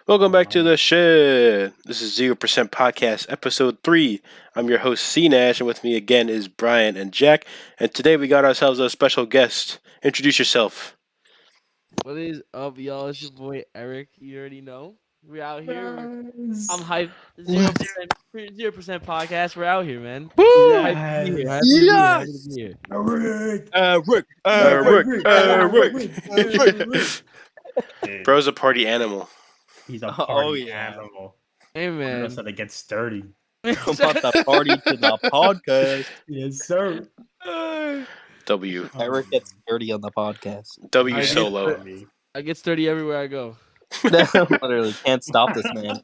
Welcome back to the shed. This is 0% Podcast, Episode 3. I'm your host, C Nash, and with me again is Brian and Jack. And today we got ourselves a special guest. Introduce yourself. What is up, y'all? It's your boy Eric. You already know. We're out here. I'm hyped. 0% podcast. We're out here, man. Woo! Hyped to be here. Happy to be here. Happy to be here. Rick. Bro's a party animal. He's a party animal. Hey, man. So they get sturdy. Come out the party to the podcast. Yes, sir. W. Eric gets dirty on the podcast. W I get solo. I get sturdy everywhere I go. Literally can't stop this man.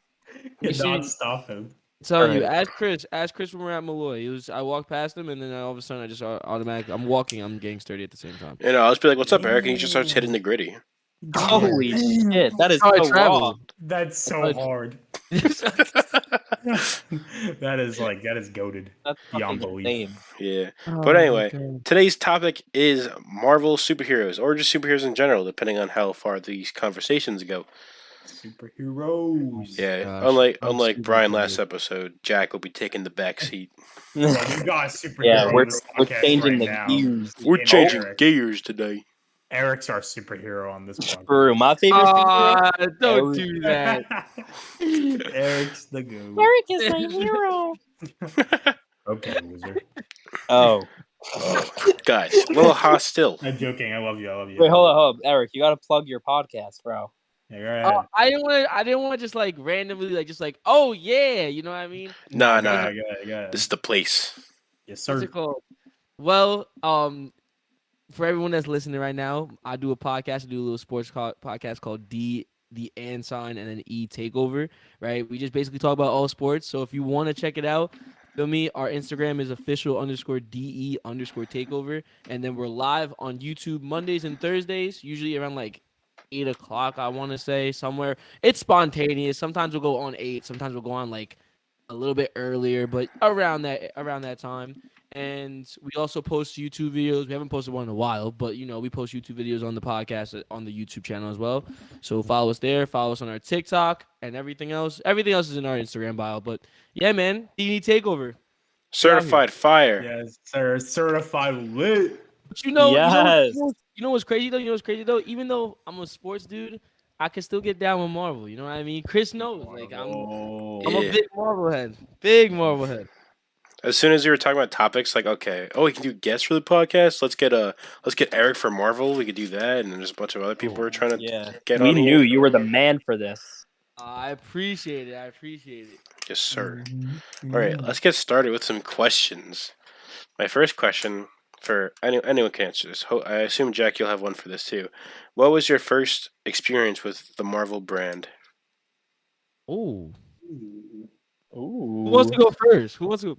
You see- cannot stop him. Telling you, Alright. ask Chris when we're at Malloy. I walked past him, and then all of a sudden I just automatically, I'm walking, I'm getting sturdy at the same time. You know, I'll just be like, what's up, Eric? And he just starts hitting the gritty. Holy shit, that is How I so travel. raw. That's so hard. that is goated. That's Beyond fucking belief. insane. Yeah. Oh, But anyway, my God. today's topic is Marvel superheroes, or just superheroes in general, depending on how far these conversations go. Superheroes. Yeah, Gosh, unlike I'm Brian super last episode, Jack will be taking the back seat. Bro, you got superheroes. Yeah, we're podcast changing right the now. gears. We're And changing Eric. gears today. Eric's our superhero on this one. True, my favorite superhero. Don't Eric. do that. Eric's the goat. Eric is my hero. Okay, loser. Oh, Guys, a little hostile. I'm joking. I love you. wait, hold on. Eric, you gotta plug your podcast, bro. Yeah, go ahead. I didn't want to just like randomly oh yeah, you know what I mean? Nah. Go ahead. This is the place. Yes, What's sir. it called? Well, for everyone that's listening right now, I do a podcast. I do a little sports podcast called D, the and sign, and then E takeover. Right? We just basically talk about all sports. So if you want to check it out, feel me. Our Instagram is official_DE_takeover, and then we're live on YouTube Mondays and Thursdays, usually around like 8 o'clock. I want to say somewhere. It's spontaneous. Sometimes we'll go on 8. Sometimes we'll go on like a little bit earlier, but around that time. And we also post YouTube videos. We haven't posted one in a while, but we post YouTube videos on the podcast on the YouTube channel as well. So follow us there. Follow us on our TikTok and everything else. Everything else is in our Instagram bio. But yeah, man, DD Takeover. Certified fire. Yes, sir. Certified lit. But you know Yes. what's crazy though? You know what's crazy though? Even though I'm a sports dude, I can still get down with Marvel. You know what I mean? Chris knows. Like I'm a Yeah. big Marvel head. Big Marvel head. As soon as you were talking about topics, like, okay, we can do guests for the podcast. Let's get Eric for Marvel. We could do that, and there's a bunch of other people who are trying to Yeah, get we on. knew here. you were the man for this. I appreciate it. Yes, sir. Mm-hmm. All right, let's get started with some questions. My first question for anyone can answer this. I assume Jack, you'll have one for this too. What was your first experience with the Marvel brand? Ooh. Ooh. Who wants to go first? Who wants to?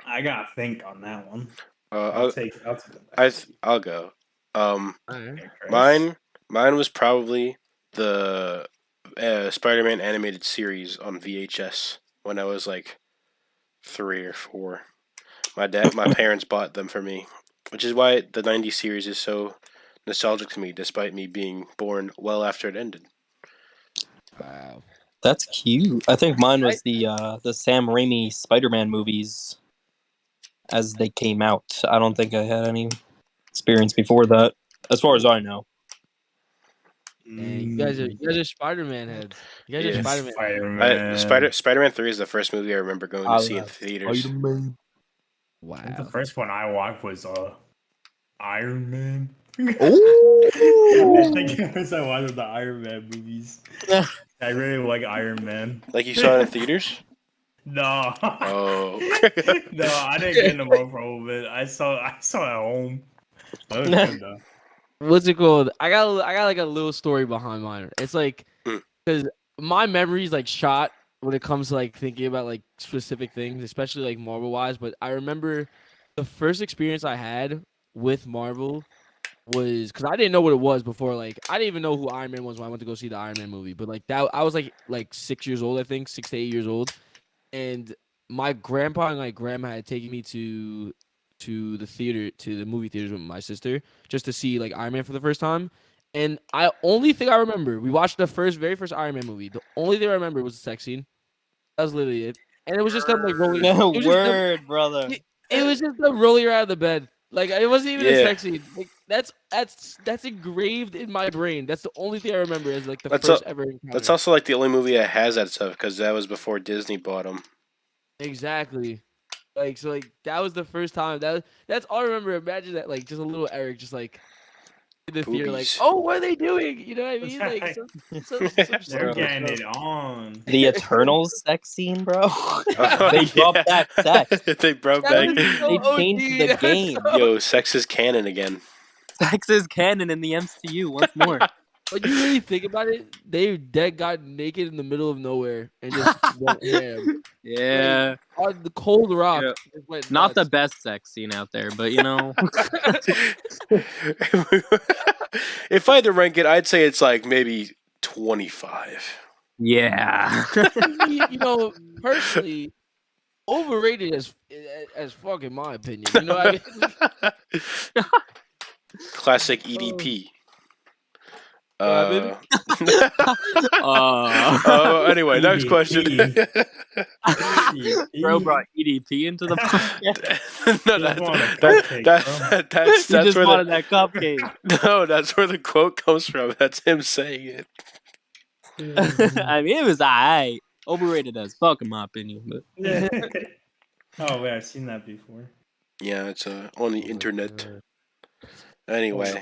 I gotta think on that one. I'll I'll I'll go. Chris. Mine was probably the Spider-Man animated series on VHS when I was like 3 or 4. My parents bought them for me, which is why the '90s series is so nostalgic to me, despite me being born well after it ended. Wow. That's cute. I think mine was the Sam Raimi Spider-Man movies as they came out. I don't think I had any experience before that, as far as I know. Man, you guys are Spider-Man heads. You guys Yeah. are Spider-Man. Spider-Man 3 is the first movie I remember going to see in theaters. Spider-Man. The Wow. first one I watched was Iron Man. Ooh. I think it was one of the Iron Man movies. I really like Iron Man. Like you saw it in theaters? No. Oh. No, I didn't get in the more problem. I saw it at home. That was good though. What's it called? I got like a little story behind mine. It's like Mm. because my memory's like shot when it comes to like thinking about like specific things, especially like Marvel wise. But I remember the first experience I had with Marvel was because I didn't know what it was before. Like I didn't even know who Iron Man was when I went to go see the Iron Man movie. But like that, I was like 6 years old, I think 6 to 8 years old, and my grandpa and my grandma had taken me to the movie theaters with my sister just to see like Iron Man for the first time. And only thing I remember, we watched the very first Iron Man movie. The only thing I remember was the sex scene. That was literally it. And it was just them like rolling. No It was just them, word, brother. it was just them rolling around the bed. Like it wasn't even a Yeah. sex scene. Like that's engraved in my brain. That's the only thing I remember is like the That's first a- ever encounter. That's also like the only movie that has that stuff because that was before Disney bought them. Exactly. Like so, like that was the first time. That's all I remember. Imagine that, like just a little Eric, just like in the theater, like, Boobies. oh, what are they doing? You know what I mean? Like some They're stupid getting stuff. it on. The Eternals sex scene, bro. Oh, They brought yeah. back sex. They brought That back. was so They OD. changed the That was game. so- Yo, sex is canon again. Sex is canon in the MCU once more. When you really think about it, they got naked in the middle of nowhere and just went ham. Yeah. On the cold rock. Yeah. Just went Not the nuts. best sex scene out there, but you know. If I had to rank it, I'd say it's like maybe 25. Yeah. You know, personally, overrated as fuck in my opinion. You know what I mean? Classic EDP. Yeah, baby. Anyway, next question. Bro brought EDP into the podcast. No, Just want a that's cupcake, that's He just where wanted that cupcake. no, that's where the quote comes from. That's him saying it. I mean, it was alright. Overrated as fuck, in my opinion. But Oh wait, I've seen that before. Yeah, it's on the internet. Anyway,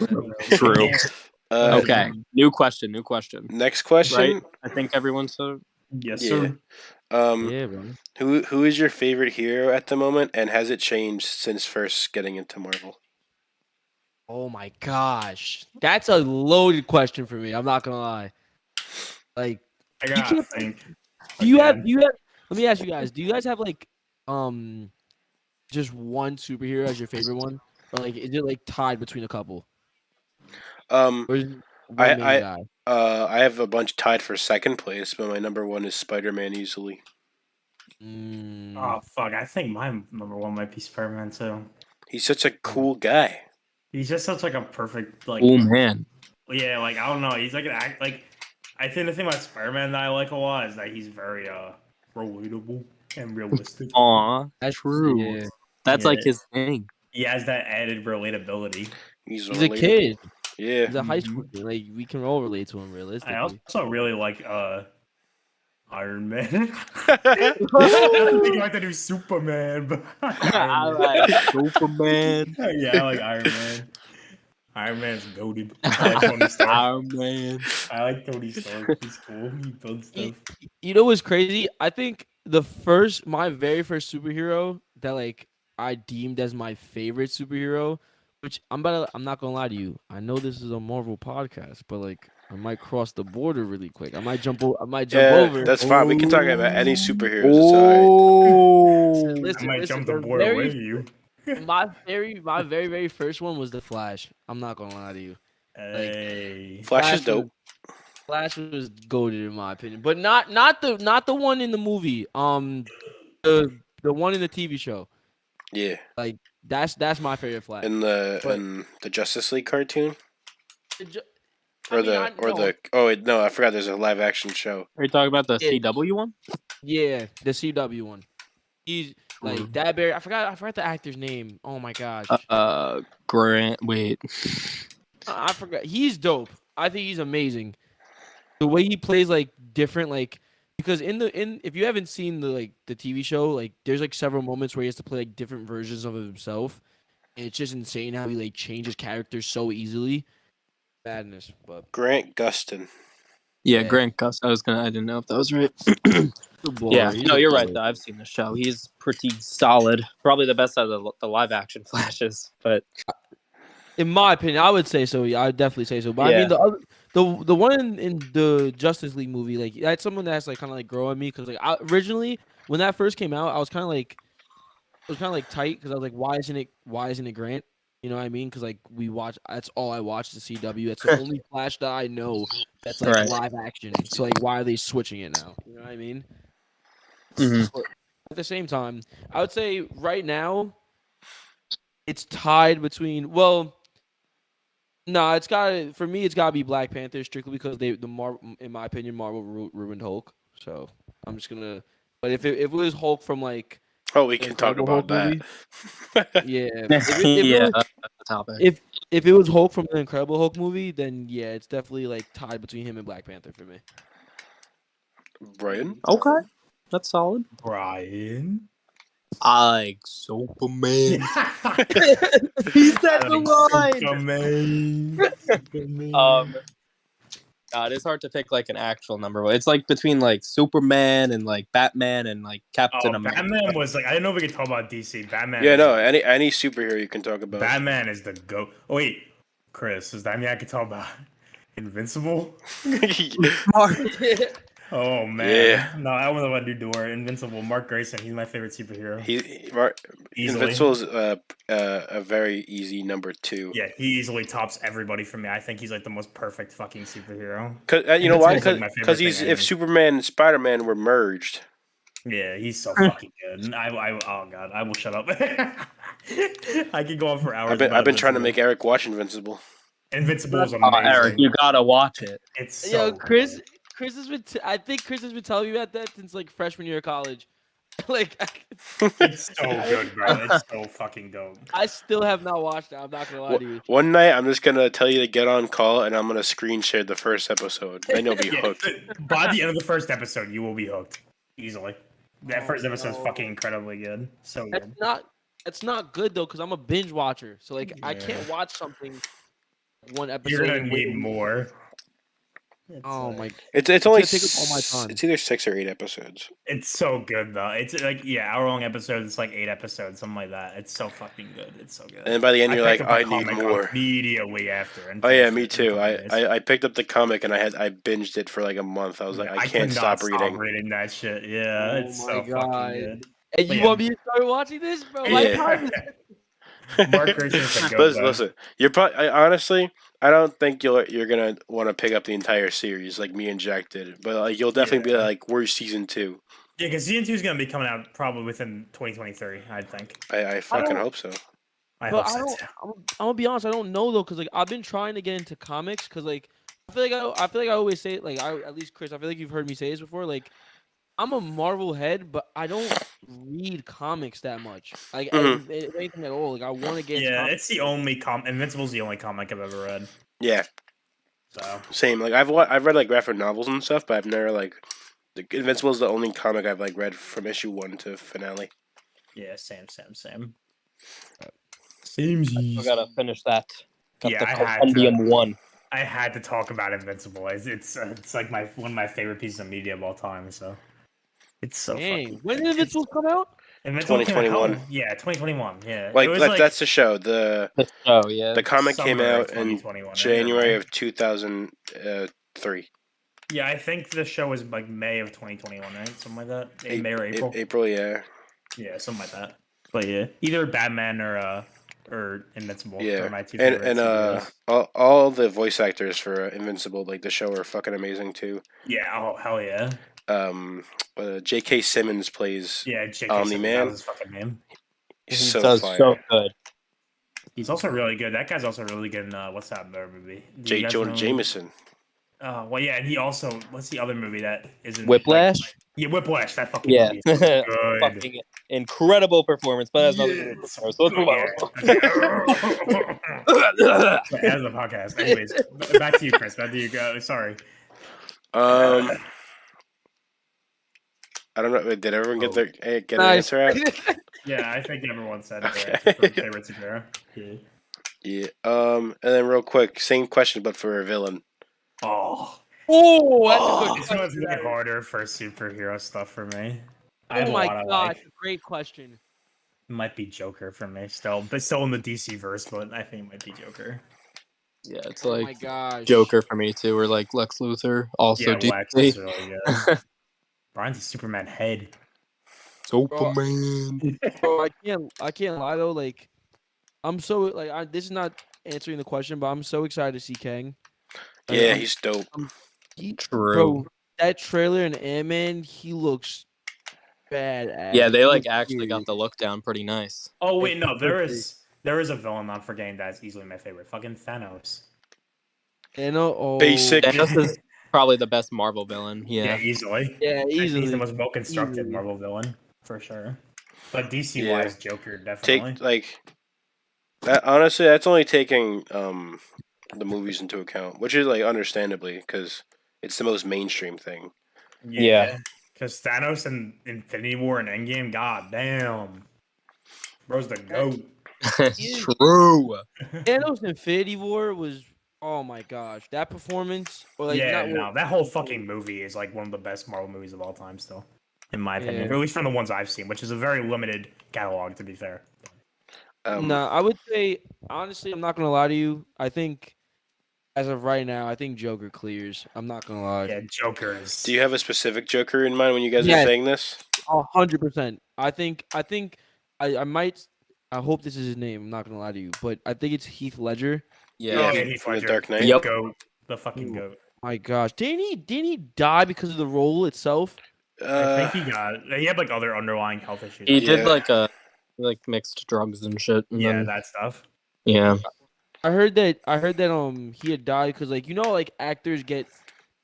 True. Okay. uh, New question. next question. Right? I think everyone's so. Yes, Yeah. sir. Yeah, bro. Who is your favorite hero at the moment, and has it changed since first getting into Marvel? Oh my gosh, that's a loaded question for me. I'm not gonna lie. Like, I gotta can't- think. do you have? again. Do you have? Let me ask you guys. Do you guys have like, just one superhero as your favorite one, or like is it like tied between a couple, Um, or is it one I- main guy? I have a bunch tied for second place, but my number one is Spider-Man easily. Mm, Oh fuck! I think my number one might be Spider-Man too. He's such a cool guy. He's just such like a perfect like. Oh man. Yeah, like I don't know. He's like an act like. I think the thing about Spider-Man that I like a lot is that he's very relatable and realistic. Aw. that's True. Yeah. That's Yeah. like his thing. He has that added relatability. He's He's a relatable. kid. Yeah. He's a high school kid. Like we can all relate to him realistically. I also really like Iron Man. I think I like to do Superman, but I Iron Man. like Superman. Yeah, I like Iron Man. Iron Man's goated. I like Tony Stark. Iron Man. I like Tony Stark. He's cool. He builds stuff. You know what's crazy? I think my very first superhero that like I deemed as my favorite superhero, which I'm not gonna lie to you. I know this is a Marvel podcast, but like I might cross the border really quick. I might jump Yeah, over. that's fine. We can talk about any superheroes. It's alright. Oh. Listen, I might jump the the border very- with you. my very first one was the Flash. I'm not gonna lie to you. Hey. Flash is dope. Flash was goated in my opinion, but not the one in the movie. The one in the TV show. Yeah. Like that's my favorite Flash. In the Justice League cartoon, I or mean, I forgot. There's a live action show. Are you talking about the Yeah. CW one? Yeah, the CW one. He's like that bear. I forgot the actor's name. Oh my gosh. Grant. Wait. I forgot. He's dope. I think he's amazing. The way he plays like different like because if you haven't seen the TV show, like there's like several moments where he has to play like different versions of himself. And it's just insane how he like changes characters so easily. Madness, but Grant Gustin. Yeah, Yeah. Grant Gus. I didn't know if that was right. good boy. Yeah, He's no, a you're boy. right. Though I've seen the show. He's pretty solid. Probably the best out of the live action Flashes. But In my opinion, I would say so. Yeah, I would definitely say so. But I Yeah. mean, the one in the Justice League movie, like that's someone that's like kind of like grow on me because like originally when that first came out, I was kind of like tight because I was like, why isn't it Grant? You know what I mean? Because like that's all I watch the CW. That's the only Flash that I know that's like Right. live action. So like, why are they switching it now? You know what I mean? Mhm. But at the same time, I would say right now it's tied between No, it's got for me. It's got to be Black Panther strictly because in my opinion, Marvel ruined Hulk. So I'm just gonna. But if it was Hulk from like Oh, we the can talk Incredible about Hulk that. movie, yeah. If it Yeah, was that's the topic. if it was Hulk from the Incredible Hulk movie, then yeah, it's definitely like tied between him and Black Panther for me. Brian? Okay, that's solid. Brian. I like Superman. He said the line. Superman. God, it's hard to pick like an actual number. It's like between like Superman and like Batman and like Captain Oh, America. Batman was like I didn't know if we could talk about DC. Batman. Yeah, is no, like, any superhero you can talk about. Batman is the goat. Oh wait, Chris, does that mean I could talk about Invincible? Oh man, Yeah. no, I wouldn't want to do Invincible. Mark Grayson, he's my favorite superhero. Easily. Invincible is a very easy number 2. Yeah, he easily tops everybody for me. I think he's like the most perfect fucking superhero. Cause, you know why? Invincible's, like, my favorite Because thing if anyway. Superman and Spider-Man were merged. Yeah, he's so fucking good. And oh god, I will shut up. I could go on for hours. I've been trying to make Eric watch Invincible. Invincible is Oh, amazing. Eric, you gotta watch it. It's so Yo, Chris. good. Chris has been. I think Chris has been telling me about that since like freshman year of college. Like, It's so good, bro. It's so fucking dope. I still have not watched it. I'm not gonna lie to you. One night, I'm just gonna tell you to get on call, and I'm gonna screen share the first episode. Then you'll be Yeah, hooked. by the end of the first episode, you will be hooked easily. That first episode is no. fucking incredibly good. So good. That's not good though, because I'm a binge watcher. So like, I Yeah. can't watch something one episode. You're gonna and need wait. more. Oh my! It's only gonna take up all my time. It's either 6 or 8 episodes. It's so good though. It's like hour-long episodes. It's like 8 episodes, something like that. It's so fucking good. It's so good. And by the end, you're like, picked up I the need comic more. immediately after. And Oh yeah, finished me it in too. a I, couple days. I picked up the comic and I binged it for like a month. I was like, I can't could stop not reading. that shit. Yeah, Oh it's my so God. fucking good. And But you yeah. want me to start watching this, bro? Yeah. My time is Mark Grayson's a good Listen, you're probably honestly, I don't think you're gonna want to pick up the entire series like me and Jack did, but like you'll definitely be like, where's season 2? Yeah, because season 2 is gonna be coming out probably within 2023. I think. I fucking hope so. I But hope I so. don't. too. I'm gonna be honest. I don't know though, cause like I've been trying to get into comics, cause like I feel like I always say it. Like at least Chris, I feel like you've heard me say this before. Like I'm a Marvel head, but I don't read comics that much. Like anything at all. Like I want to get. into Yeah, comics. it's the only Invincible's the only comic I've ever read. Yeah, So same. Like I've read like graphic novels and stuff, but I've never like Invincible is the only comic I've like read from issue 1 to finale. yeah, same. I gotta finish that. Got Yeah, the I had to. Compendium 1. I had to talk about Invincible. It's like one of my favorite pieces of media of all time. So it's so Dang. fucking. When did Invincible come out? Invincible came out- 2021. Yeah, 2021. Yeah, Like, it was that's the show. The Oh yeah. comic came summer of out in 2021, January yeah. of 2003. Yeah, I think the show was like May of 2021, right? Something like that. In May or April. April, yeah. Yeah, something like that. But yeah, either Batman or Invincible. Yeah, are my two and favorite superheroes. all the voice actors for Invincible, like the show, are fucking amazing too. Yeah, oh hell yeah. J.K. Simmons plays Yeah, J.K. Omni-Man. Simmons, that was his fucking name. he's He so does fire. so good. He's also really good. That guy's also really good in what's that other movie? Do you J. guys Jonah know- Jameson. Well, yeah, and he also what's the other movie that isn't Whiplash? yeah, Whiplash. That fucking Yeah. movie is good. Fucking incredible performance, but has nothing to do with Yes. the So let's move on. As a podcast. Anyways, back to you, Chris. Back to you. Sorry. I don't know. Did everyone get their get an Nice. answer out? Yeah, I think everyone said their Okay. answer for favorite superhero. Yeah. Yeah. And then real quick, same question, but for a villain. Oh, Oh, that's a good this question. one's really harder for superhero stuff for me. I have Oh a my lot I god, like. great question. It might be Joker for me still, but still in the DC verse. But I think it might be Joker. Yeah, it's Oh my like gosh. Joker for me too, or like Lex Luthor. Also Yeah, DC. Lex is really good. Brian's a Superman head. Superman. Bro, I can't lie though. Like, I'm so like this is not answering the question, but I'm so excited to see Kang. Like, Yeah, I'm- he's dope. True. Bro, that trailer in Ant-Man, he looks badass. Yeah, they He like looks actually got serious. the look down pretty nice. Oh wait, no, there Perfect. is a villain I'm forgetting that's easily my favorite. Fucking Thanos. Basic. Thanos is probably the best Marvel villain. Yeah, Yeah. easily. Yeah, I think he's easily. the most well constructed Easily. Marvel villain for sure. But DC Yeah. wise, Joker definitely. Take like that. Honestly, that's only taking the movies into account, which is like understandably because it's the most mainstream thing. Yeah. Because Thanos and Infinity War and Endgame, god damn. Bro's the GOAT. It's true. Thanos Infinity War was, oh my gosh, that performance, or like Yeah, not no, that whole fucking movie is like one of the best Marvel movies of all time still. In my opinion. Yeah. At least from the ones I've seen, which is a very limited catalog to be fair. No, I would say honestly, I'm not gonna lie to you. I think as of right now, I think Joker clears. I'm not gonna lie. Yeah, Joker is Do you have a specific Joker in mind when you guys are Yes. saying this? 100%. I think I might. I hope this is his name. I'm not gonna lie to you, but I think it's Heath Ledger. Yeah, Heath from The Ledger. Dark Knight. Yep. GOAT. The fucking GOAT. My gosh, didn't he die because of the role itself? I think he had like other underlying health issues. He Yeah. did like mixed drugs and shit. And Yeah, then, that stuff. yeah. I heard that he had died because like like actors get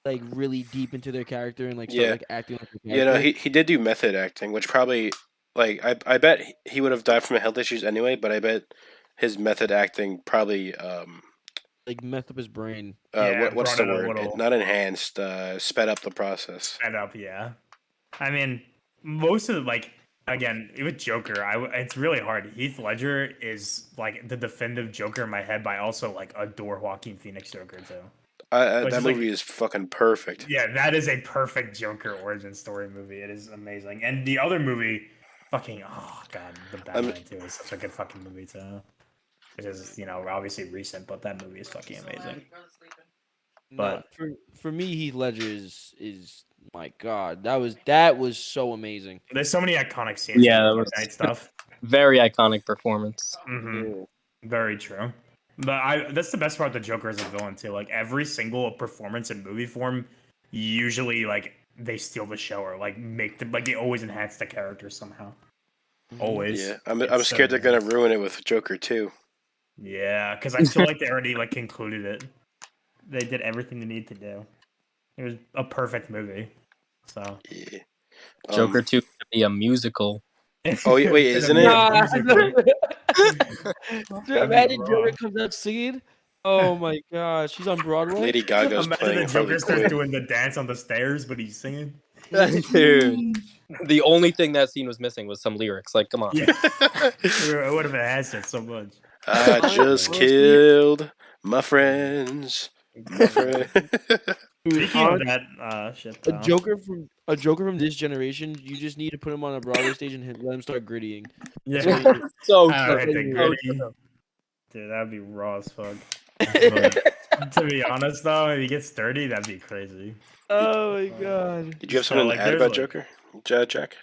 like really deep into their character and like start Yeah. like acting like their You know, character. he did do method acting, which probably like I bet he would have died from health issues anyway. But I bet his method acting probably like messed up his brain. what's brought the it a word? little- Not enhanced, sped up the process. Sped up, yeah. I mean, most of like again with Joker, it's really hard. Heath Ledger is like the definitive Joker in my head, but I also like adore Joaquin Phoenix Joker too. Which That is, like- movie is fucking perfect. Yeah, that is a perfect Joker origin story movie. It is amazing. And the other movie, fucking oh god, the Batman too is such a good fucking movie too. Which is obviously recent, but that movie is fucking amazing. But But- for me, Heath Ledger is my god. That was so amazing. There's so many iconic scenes. Yeah, in that the was- Dark Knight stuff. Very iconic performance. Hmm Very true. But that's the best part of the Joker as a villain too. Like every single performance in movie form, usually like they steal the show or like make the like they always enhance the character somehow. Always. Yeah, I'm It's so scared they're good. gonna ruin it with Joker too. Yeah, because I feel like they already like concluded it. They did everything they need to do. It was a perfect movie. So. Yeah. Joker 2 could be a musical. Oh, wait, isn't it? Nah, be imagine raw. Joker comes out singing. Oh my gosh, she's on Broadway. Lady Gaga's Imagine playing the in front Joker of the starts queen. doing the dance on the stairs, but he's singing. Dude. The only thing that scene was missing was some lyrics. Like, come on. Yeah, it would have enhanced it so much. I just killed my friends. My friend. Speaking of that shit, A though, Joker from this generation, you just need to put him on a Broadway stage and let him start grittying. yeah, So I good. hit the gritty. Dude, that'd be raw as fuck. But, to be honest, though, if he gets 30, that'd be crazy. Oh my god. Did you have So, something like, to add there's, about like- Joker, Jack?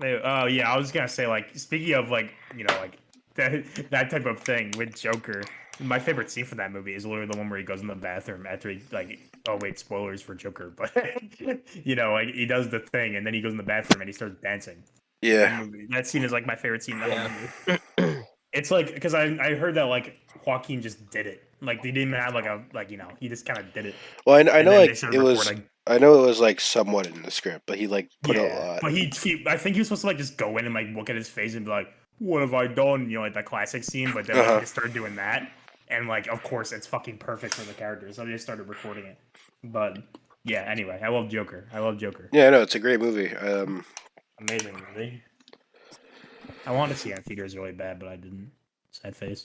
Oh yeah, I was gonna say like speaking of like like that type of thing with Joker. My favorite scene from that movie is literally the one where he goes in the bathroom after he like oh wait, spoilers for Joker, but like he does the thing and then he goes in the bathroom and he starts dancing. Yeah. That scene is like my favorite scene in the whole movie. It's like because I heard that like Joaquin just did it. Like they didn't have like a he just kind of did it. Well, I And know then they like started it was. recording. I know it was like somewhat in the script, but he like put a lot. But I think he was supposed to like just go in and like look at his face and be like, "What have I done?" Like that classic scene. But then like, they started doing that, and like of course it's fucking perfect for the character, so they just started recording it. But yeah, anyway, I love Joker. Yeah, no, it's a great movie. Amazing movie. I wanted to see it in theaters really bad, but I didn't. Sad face.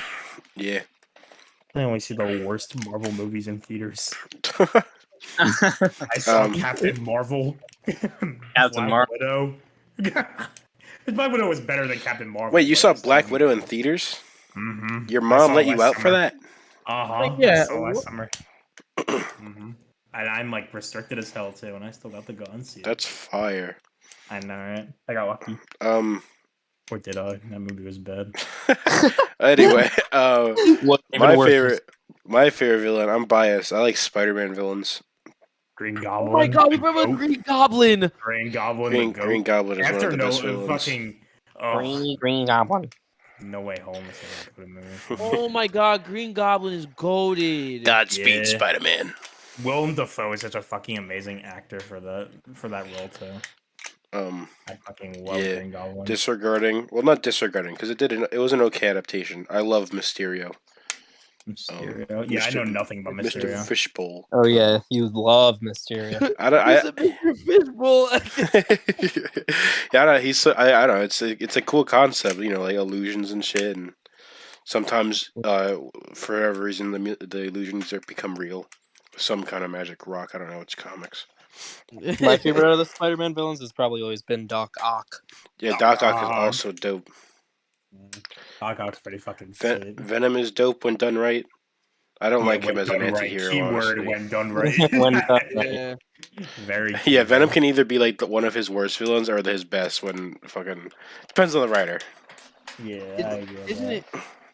Yeah. I only see the worst Marvel movies in theaters. I saw Captain Marvel. Captain Black Marvel. Widow. Black Widow was better than Captain Marvel. Wait, you but saw I still Black didn't Widow go. in theaters? Mhm. Your I mom saw let you last out for summer. that? Uh-huh. Yeah, I saw last what- summer. And I'm like restricted as hell too, and I still got to go and see it. That's fire. I know, right? I got lucky. Or did I? That movie was bad. Anyway, What even worse my favorite villain. I'm biased. I like Spider-Man villains. Green Oh Goblin. my god, we the remember goat. Green Goblin. Green Goblin. Green the goat. Green Goblin is After one of the no best villains. fucking. Oh, Green Goblin. No Way Home is a good movie. Oh my God, Green Goblin is goated. Godspeed, Yeah. Spider-Man. Willem Dafoe is such a fucking amazing actor for that role too. I fucking love Yeah. Green Goblin. Not disregarding, because it was an okay adaptation. I love Mysterio. Mysterio. Yeah, I know nothing about Mr. Mysterio. Fishbowl. Oh yeah, you love Mysterio. He's a Mr. Fishbowl. Yeah, I don't know, I don't know. It's a cool concept, like illusions and shit, and sometimes, for whatever reason, the illusions become real. Some kind of magic rock. I don't know. It's comics. My favorite of the Spider-Man villains has probably always been Doc Ock. Yeah, Doc Ock is Ock. also dope. Doc Ock's pretty fucking sick. Venom is dope when done right. I don't like him when as an done right. anti-hero. Keyword Honestly. when done right. When done right. Yeah. Very. Yeah, Venom can either be like one of his worst villains or his best. When fucking depends on the writer. Yeah, I agree.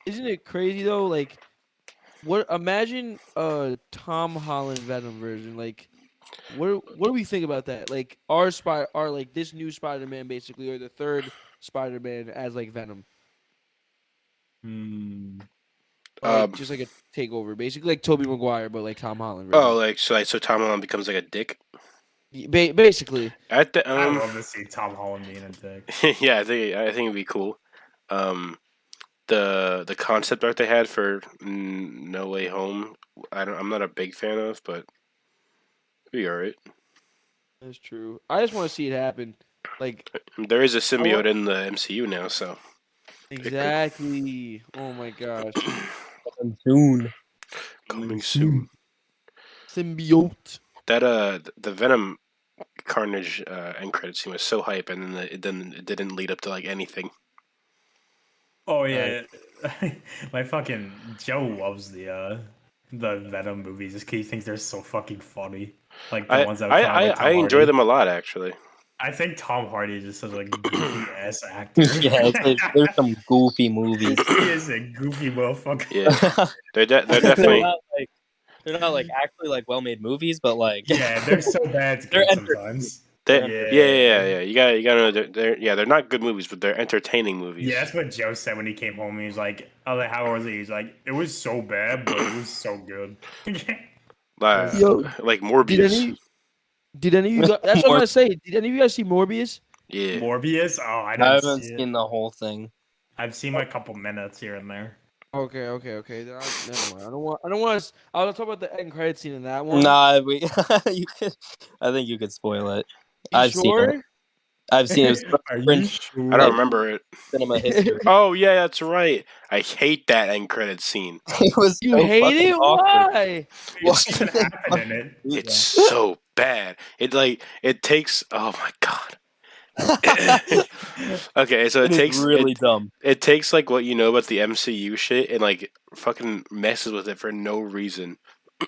Isn't it crazy though? Like, what? Imagine a Tom Holland Venom version. Like, what do we think about that? Like, our like this new Spider-Man basically, or the third Spider-Man as like Venom, just like a takeover, basically like Tobey Maguire, but like Tom Holland. Version. Oh, so Tom Holland becomes like a dick. Basically. At the I love to see Tom Holland being a dick. yeah, I think it'd be cool. The concept art they had for No Way Home, I'm not a big fan of, but it'd be alright. That's true. I just want to see it happen. Like, There is a symbiote in the MCU now, so exactly. Oh my gosh. Soon. coming soon. Symbiote. That the Venom Carnage end credit scene was so hype, and then it didn't lead up to like anything. Oh yeah, my fucking Joe loves the Venom movies just 'cause he thinks they're so fucking funny. Like the ones that come out with Tom I enjoy Hardy. them a lot actually. I think Tom Hardy is just such a goofy ass actor. Yeah, there's some goofy movies. He is a goofy motherfucker. Yeah, they're definitely. They're not like actually like well-made movies, but like Yeah, they're so bad it's They're good sometimes. Yeah. You gotta know they're not good movies, but they're entertaining movies. Yeah, that's what Joe said when he came home. He was like, "Oh, like, how was it?" He's like, "It was so bad, but it was so good." Yo, like Morbius. Did any of you guys, that's what I'm gonna say. Did any of you guys see Morbius? Yeah. Morbius? Oh, I I didn't haven't see seen it. the whole thing. I've seen like a couple minutes here and there. Okay. Then never mind. I don't want. I'll talk about the end credit scene in that one. Nah, you could. I think you could spoil it. You I've seen sure? it. I've seen it. Are you Fringe sure? I don't remember it. cinema history. Oh yeah, that's right. I hate that end credit scene. It was You so hate fucking it? awkward. Why? What's even happening in it? It's so bad. It takes. Oh my god. Okay, so it takes really dumb. It takes like what you know about the MCU shit and like fucking messes with it for no reason.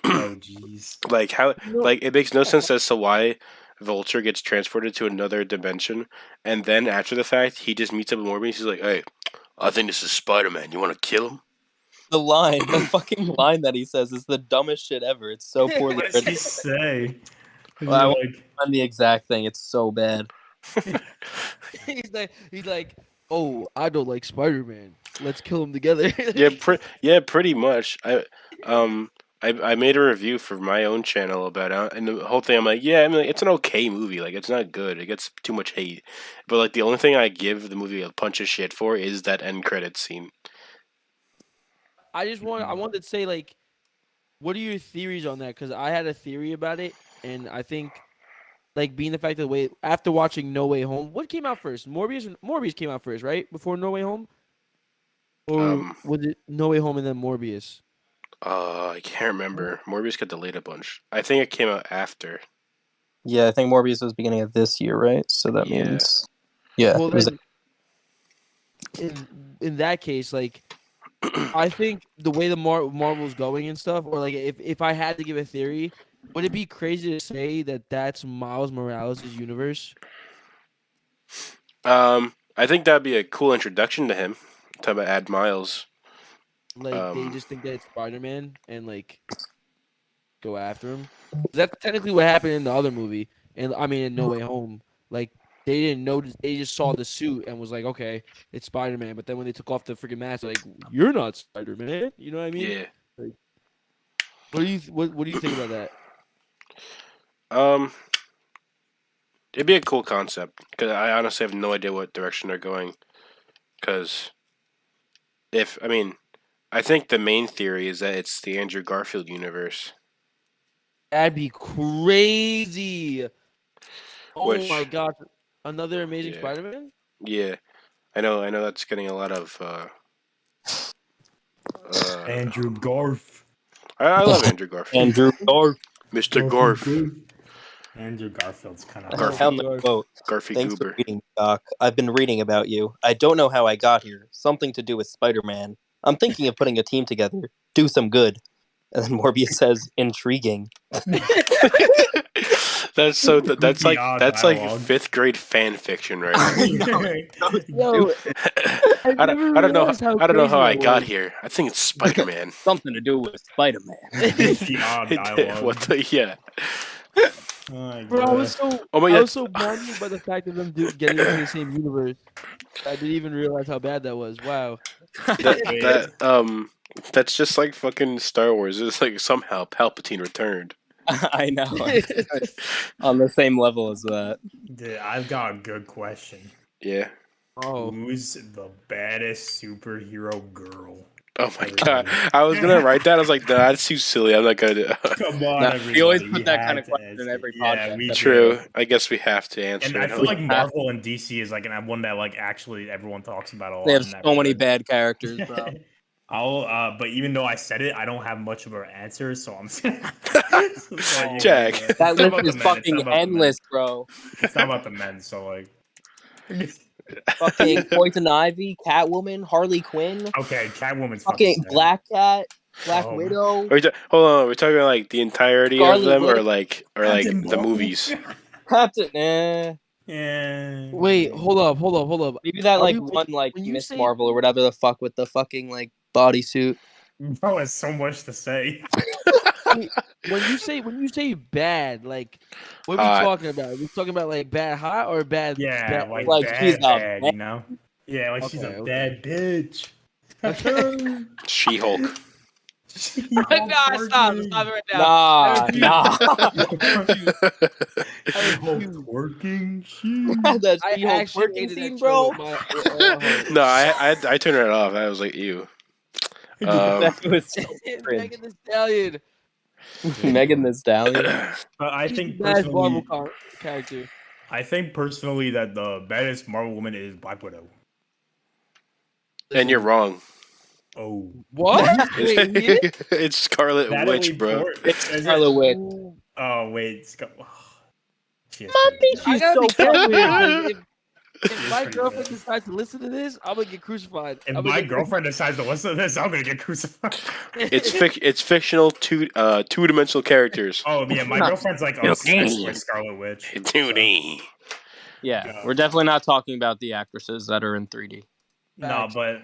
Oh jeez. Like how like it makes no sense as to why Vulture gets transported to another dimension, and then after the fact he just meets up with Morbius. He's like, "Hey, I think this is Spider-Man. You want to kill him?" The fucking line that he says is the dumbest shit ever. It's so poorly What does he written. say? Well, I won't Like, find the exact thing. It's so bad. he's like, oh, I don't like Spider-Man. Let's kill him together. Yeah, pretty much. I made a review for my own channel about it, and the whole thing I'm like, yeah, I mean, like, it's an okay movie. Like, it's not good. It gets too much hate. But like, the only thing I give the movie a punch of shit for is that end credit scene. I wanted to say, like, what are your theories on that? Because I had a theory about it, and I think, like, being the fact that after watching No Way Home, what came out first? Morbius came out first, right? Before No Way Home, or was it No Way Home and then Morbius? I can't remember. Morbius got delayed a bunch. I think it came out after. Yeah, I think Morbius was beginning of this year, right? So that means, yeah. Well, it was then, in that case, like, I think the way the Marvel's going and stuff, or like if I had to give a theory, would it be crazy to say that that's Miles Morales' universe? I think that'd be a cool introduction to him. Talk about add Miles. Like they just think that it's Spider-Man and like go after him. That's technically what happened in the other movie, and I mean in No Way Home. Like they didn't notice. They just saw the suit and was like, okay, it's Spider-Man. But then when they took off the freaking mask, they're like, you're not Spider-Man. You know what I mean? Yeah. Like, what do you what do you think about that? Um, it'd be a cool concept because I honestly have no idea what direction they're going. Because I think the main theory is that it's the Andrew Garfield universe. That'd be crazy. Oh Which- my god, another Amazing Yeah. Spider-Man. Yeah, I know that's getting a lot of. Andrew Garf. I love Andrew Garfield. Andrew Garf. Mr. Garf. Andrew Garfield's kind of. I Garfield. found the quote. Garfy Thanks Goober. for reading, Doc. I've been reading about you. I don't know how I got here. Something to do with Spider-Man. I'm thinking of putting a team together. Do some good. And then Morbius says, intriguing. That's so. That's like Beyond that's like dialogue. 5th grade fan fiction, right? Yo, I don't know. I don't know how I got here. here. I think it's Spider-Man. Something to do with Spider-Man. Beyond dialogue. What the? Yeah. Bro, I was so Oh my I God. was so blinded by the fact of them getting into the same universe. I didn't even realize how bad that was. Wow. That's just like fucking Star Wars. It's like somehow Palpatine returned. I know. On the same level as that. Dude, I've got a good question. Yeah. Oh, Who's the baddest superhero girl? Oh my god. I was gonna write that. I was like, nah, that's too silly. I'm not gonna. Come on, No, everybody. we always put that have kind of to question in answer. every Yeah, podcast. we True. do. I guess we have to answer. And I it. feel like Marvel and DC is like one that like actually everyone talks about a lot. They have in that so many regard. bad characters, bro. But even though I said it, I don't have much of an answer, so I'm. Jack. That It's not about list is the men, it's fucking not about the men. endless, bro. It's not about the men, so like. Fucking Poison Ivy, Catwoman, Harley Quinn, Okay, Catwoman's fucking sad. Black Cat, Black Oh. Widow, Hold on. We're talking like the entirety Scarlet of them, or Witch. like Captain the Marvel. movies. Captain. Yeah. wait, hold up. Maybe that Are like you- one like when you Miss say- Marvel or whatever the fuck with the fucking like bodysuit. Bro has so much to say. When you say bad, like what are Hot. we talking about? Are we talking about like bad hot or bad? Yeah, bad, like, Like, bad, she's a bad, bad- you know? Yeah, like she's a Okay, bad bitch. She-Hulk. Nah, stop it right now. Nah, nah. Working That I She-Hulk actually working hated scene, that bro. show with my heart. No, I turned it off. I was like, ew. That was so cringe. Megan Thee Stallion. Megan Thee Stallion. But I She's think the best Marvel personally, character. that the baddest Marvel woman is Black Widow. And you're wrong. Oh, What? Wait, he is? It's Scarlet Natalie Witch, bro. Portman. It's Scarlet Witch. Oh wait, she is Mommy, pretty good. I she's gotta so be careful fucking here, 'cause if She's my pretty girlfriend good. decides to listen to this, I'm gonna get crucified. If I'm my gonna get girlfriend decides to listen to this, I'm gonna get crucified. It's fictional two-dimensional characters. Oh yeah, my girlfriend's like obsessed with Scarlet Witch. 2D. Yeah, we're definitely not talking about the actresses that are in 3D. No, but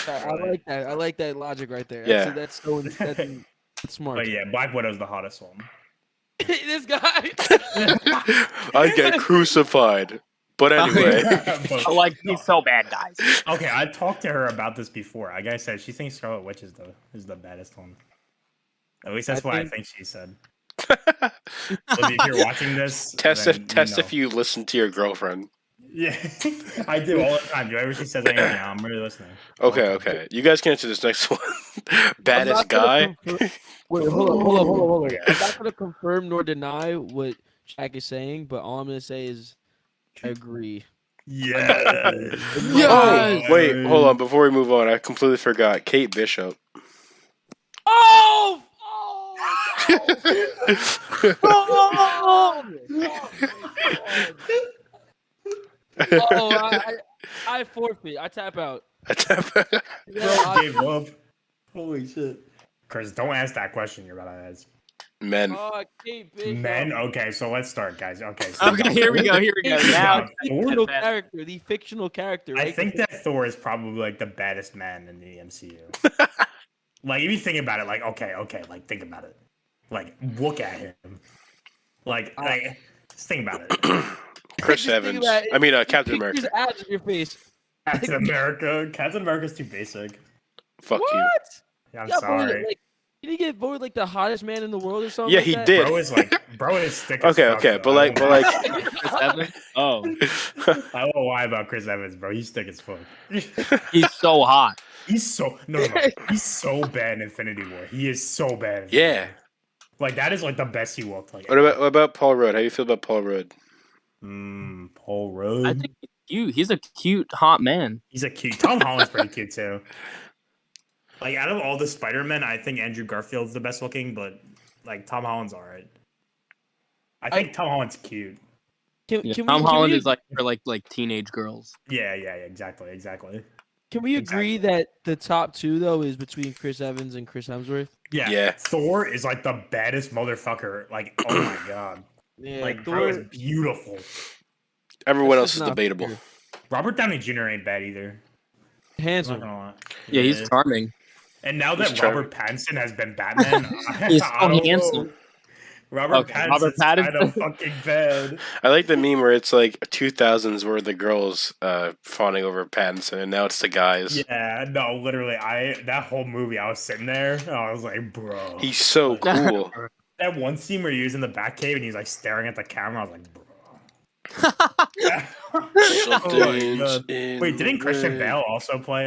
I like that. I like that logic right there. Yeah. That's smart. but yeah, Black Widow's the hottest one. This guy. I get crucified. But anyway, But- Like, he's so bad, guys. okay, I talked to her about this before. Like I said, she thinks Scarlet Witch is the baddest one. At least that's what I think she said. So if you're watching this, test then if you listen to your girlfriend. Yeah, I do all the time. Whenever she says anything, I'm really listening. Okay. You guys can answer this next one. Baddest guy. Wait, hold on. Okay. I'm not gonna confirm nor deny what Jack is saying, but all I'm gonna say is I agree. Yeah. Oh, wait, hold on. Before we move on, I completely forgot. Kate Bishop. Oh! I forfeit. I tap out. Bro gave up. Holy shit. Chris, don't ask that question you're about to ask. Men. Oh, Kate Bishop. Men? Okay, so let's start, guys. Okay. So Okay, here we go. Now, The fictional character. I Right? think that Thor is probably like the baddest man in the MCU. Like, if you think about it, like, okay, like, think about it. Like, look at him. Like, just think about it. Chris Just think Evans. about it. I mean, Captain Pictures America. abs in your face. Captain America. Captain America's too basic. Fuck What? you. Yeah, I'm Yeah, sorry. like, did he get voted like the hottest man in the world or something? Yeah, like he that? did. Bro is thick as Okay, fuck. okay, though. but like, Chris Evans. Oh, I don't know why about Chris Evans, bro. He's thick as fuck. he's so hot. He's so no. He's so bad in Infinity War. He is so bad. In Infinity Yeah. War. Like that is like the best he looked. Like What about Paul Rudd? How do you feel about Paul Rudd? Paul Rudd? I think he's cute. He's a cute, hot man. He's a cute. Tom Holland's pretty cute too. Like out of all the Spider-Men, I think Andrew Garfield's the best looking, but like Tom Holland's alright. I think Tom Holland's cute. Can Tom Holland is like for like teenage girls. Yeah, exactly. Can we agree that the top two though is between Chris Evans and Chris Hemsworth? Yeah. Thor is like the baddest motherfucker. Like, oh my god. Yeah, Like, Thor bro is beautiful. Everyone That's else is just not debatable. fair. Robert Downey Jr. ain't bad either. I'm not handsome. gonna lie. Yeah, he's charming. And now He's that charming. Robert Pattinson has been Batman, He's I so don't know. handsome. Robert Pattinson's kind of fucking bad. I like the meme where it's like 2000s where the girls fawning over Pattinson, and now it's the guys. Yeah, no, literally, that whole movie, I was sitting there, I was like, bro. He's so cool. That one scene where he was in the Batcave and he's like staring at the camera, I was like, bro. Something's in Wait, didn't the Christian way. Bale also play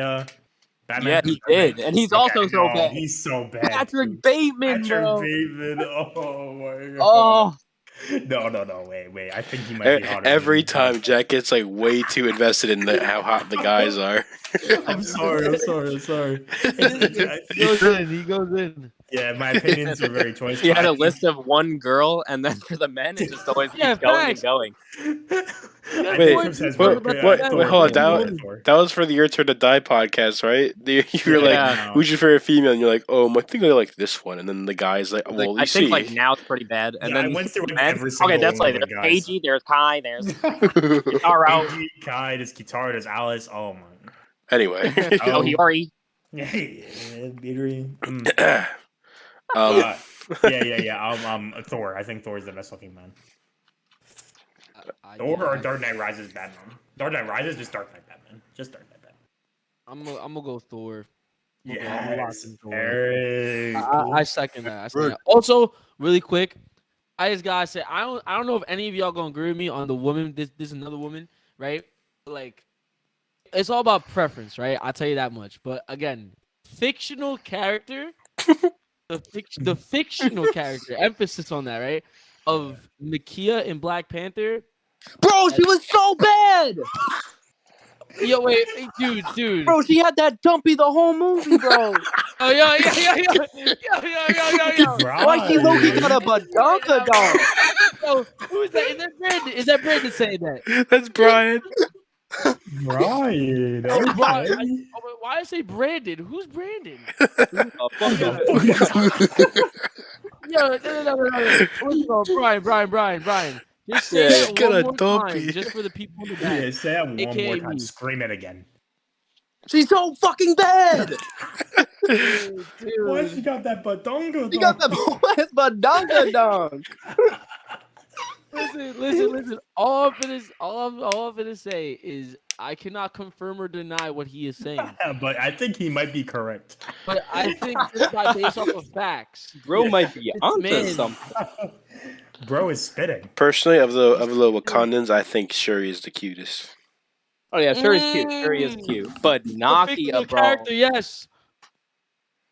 Batman? Yeah, he did, and he's also so no, bad. He's so bad. Patrick dude. Bateman, Patrick bro. Bateman. Oh my god. Oh, No, wait. I think he might be hotter. Every than time Jack gets like way too invested in how hot the guys are. I'm sorry. He goes in. Yeah, my opinions are very choice. he had a list of one girl, and then for the men, it just always Yeah, keeps going facts. and going. Wait, what- hold on, That was for the Your Turn to Die podcast, right? You were like, Yeah. who's your favorite female? And you're like, oh, I think I like this one. And then the guy's like, well, Like, you I see. think like now it's pretty bad, and Yeah, then I went through men- every single okay, that's one like of the there's guys. Paigey, there's Kai, there's Guitar Kai, there's Guitar, there's Alice. Oh my. Anyway. Oh, Hiyori. Yeah, Beatery. Um, Thor. I think Thor is the best looking man. I- Thor or Dark Knight Rises Batman. Dark Knight Rises, just Dark Knight Batman. Just Dark Knight Batman. I'm gonna go Thor. I'm gonna Yes. lock in Thor. Eric. I second that. Also, really quick, I just gotta say I don't know if any of y'all gonna agree with me on the woman. This is another woman, right? Like, it's all about preference, right? I'll tell you that much. But again, fictional character, the fictional character, emphasis on that, right? Of Nakia in Black Panther. Bro, she was so bad. Yo, wait, dude. Bro, she had that dumpy the whole movie, bro. Oh, yo. Why she Loki got a badonka dog? Yo, who is that? Is that Brandon? Is that Brandon saying that? That's Brian. Brian. Oh, Brian. Why I say Brandon? Who's Brandon? Yo, no. Let's go, Brian. Just say Yeah, it get one a more dumpy. time, just for the people in the back. Yeah, say that one AKA more time. me. Scream it again. She's so fucking bad. Dude. Why she got that badonga? She got the best badonka dog. Listen. All I'm gonna say is I cannot confirm or deny what he is saying, But I think he might be correct. but I think this guy based off of facts. Bro might be onto man. something. Bro is spitting. Personally, of the Wakandans, I think Shuri is the cutest. Oh yeah, Shuri's cute. Shuri is cute, but The Nakia, fictional bro. character, yes.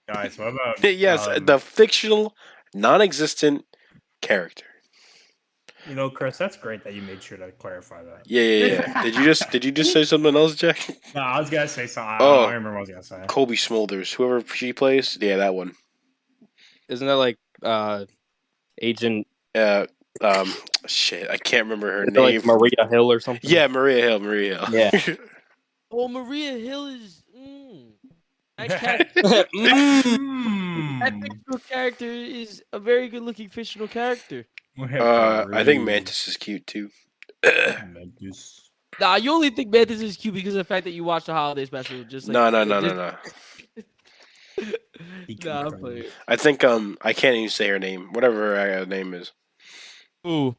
Guys, what about Yes, the fictional, non-existent character. You know, Chris, that's great that you made sure to clarify that. Yeah. Did you just say something else, Jack? No, I was gonna say something. I Oh. don't remember what I was gonna say. Colby Smulders, whoever she plays. Yeah, that one. Isn't that like Agent Shit, I can't remember her is it name. like Maria Hill or something? Yeah, Maria Hill. Yeah. Oh, Maria Hill is. That character, Mm. that fictional character is a very good-looking fictional character. I think Mantis is cute too. Mantis. Nah, you only think Mantis is cute because of the fact that you watched the holiday special. Just like No. Nah, I'm playing. I think I can't even say her name. Whatever her name is. Ooh,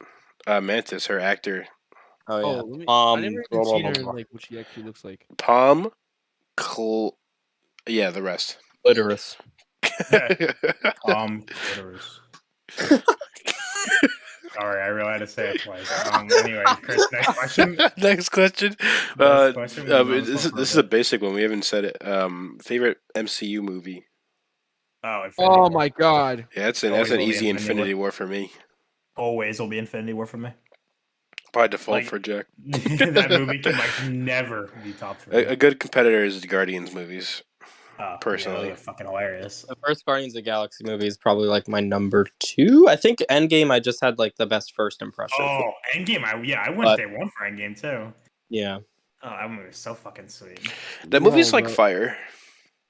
Mantis, her actor. Oh yeah. let me, I never Blah, even blah, seen blah, her in blah. like what she actually looks like. Palm, yeah, the rest. Clitoris. Clitoris. Sorry, I really had to say it twice. Anyway, Chris, next question. Next question. Next question. We've been on This, this one for this is a a bit. basic one. We haven't said it. Favorite MCU movie. Oh, Infinity Oh War. my god. Yeah, that's Always an will be easy Infinity Infinity War for me. Always will be Infinity War for me. By default Like- for Jack. That movie can like never be topped for me. A good competitor is the Guardians movies. personally. Yeah, fucking hilarious. The first Guardians of the Galaxy movie is probably like my number 2. I think Endgame I just had like the best first impression. Oh, Endgame! I went But- day one for Endgame too. Yeah. Oh, that movie was so fucking sweet. That movie's No, like bro. fire.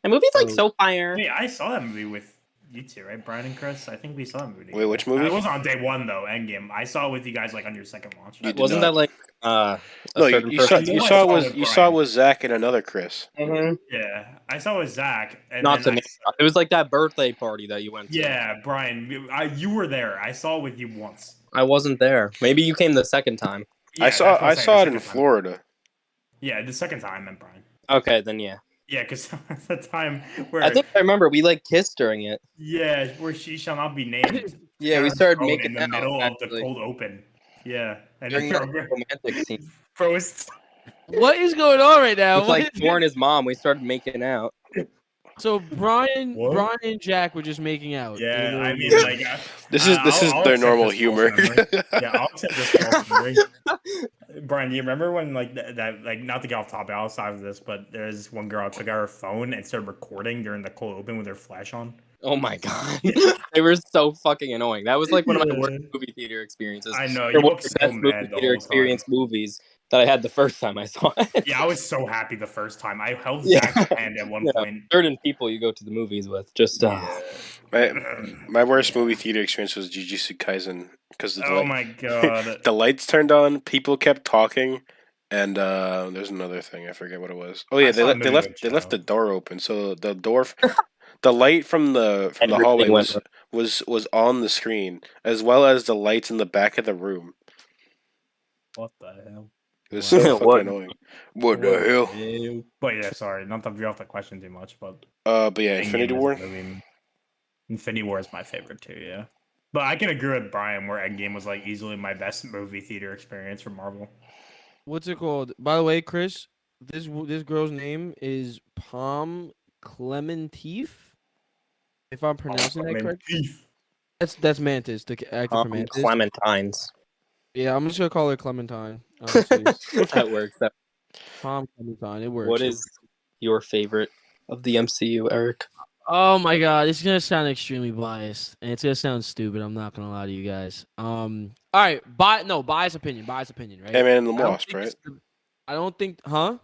The movie's like Oh. so fire. Wait, I saw that movie with you two, right? Brian and Chris. I think we saw that movie. Wait, which together. movie? It was on day one though. Endgame. I saw it with you guys like on your second watch. You did Wasn't not. that like a No, certain you saw person? you I saw saw it was with you saw it Brian. was Zach and another Chris. Mhm. Yeah, I saw it with Zach. And Not to then me. It was like that birthday party that you went to. Yeah, Brian, you were there. I saw it with you once. I wasn't there. Maybe you came the second time. Yeah, I that's what I'm saying, saw the it in second time. Florida. Yeah, the second time, I meant Brian. Okay, then yeah. Yeah, because at the time where I think I remember we like kissed during it. yeah, where she shall not be named. Yeah, Got we her started thrown making in the out, middle of the actually. cold open. Yeah, and During then that romantic scene. Frost. What is going on right now? With What like is Thor and his mom, we started making out. So Brian What? and Jack were just making out. Yeah, in I the mean, movie. like This is I'll their accept normal this false humor. memory. Yeah, I'll accept this false memory. Brian, do you remember when like that like not to get off topic outside of this, but there's this one girl took out her phone and started recording during the cold open with her flash on? Oh my god. They were so fucking annoying. That was like one of my worst Yeah. movie theater experiences. I know, They're you one look of the so best movie mad the theater whole experience time. movies that I had the first time I saw it. Yeah, I was so happy the first time. I held Yeah. Zach's hand at one Yeah. point. Certain people you go to the movies with just My worst movie theater experience was Jujutsu Kaisen because Oh my god. the lights turned on, people kept talking, and there's another thing I forget what it was. Oh yeah, I saw a they movie left with the Joe. door open, so the door, the light from the Everything hallway went was on the screen as well as the lights in the back of the room. What the hell? It was Wow. so fucking What? annoying. What the hell? But yeah, sorry, not to veer off the question too much, but But yeah, Endgame Infinity is War. the movie. Infinity War is my favorite too, yeah. But I can agree with Brian where Endgame was like easily my best movie theater experience for Marvel. What's it called? By the way, Chris, this girl's name is Palm Clementif. If I'm pronouncing that correctly. That's Mantis, the actor for Mantis. Clementines. Yeah, I'm just gonna call her Clementine. Honestly. That works. Palm Clementine. It works. What is your favorite of the MCU, Eric? Oh my god, it's gonna sound extremely biased, and it's gonna sound stupid. I'm not gonna lie to you guys. All right, biased opinion, right? Ant-Man and the I don't Wasp, think right? it's I don't think, huh?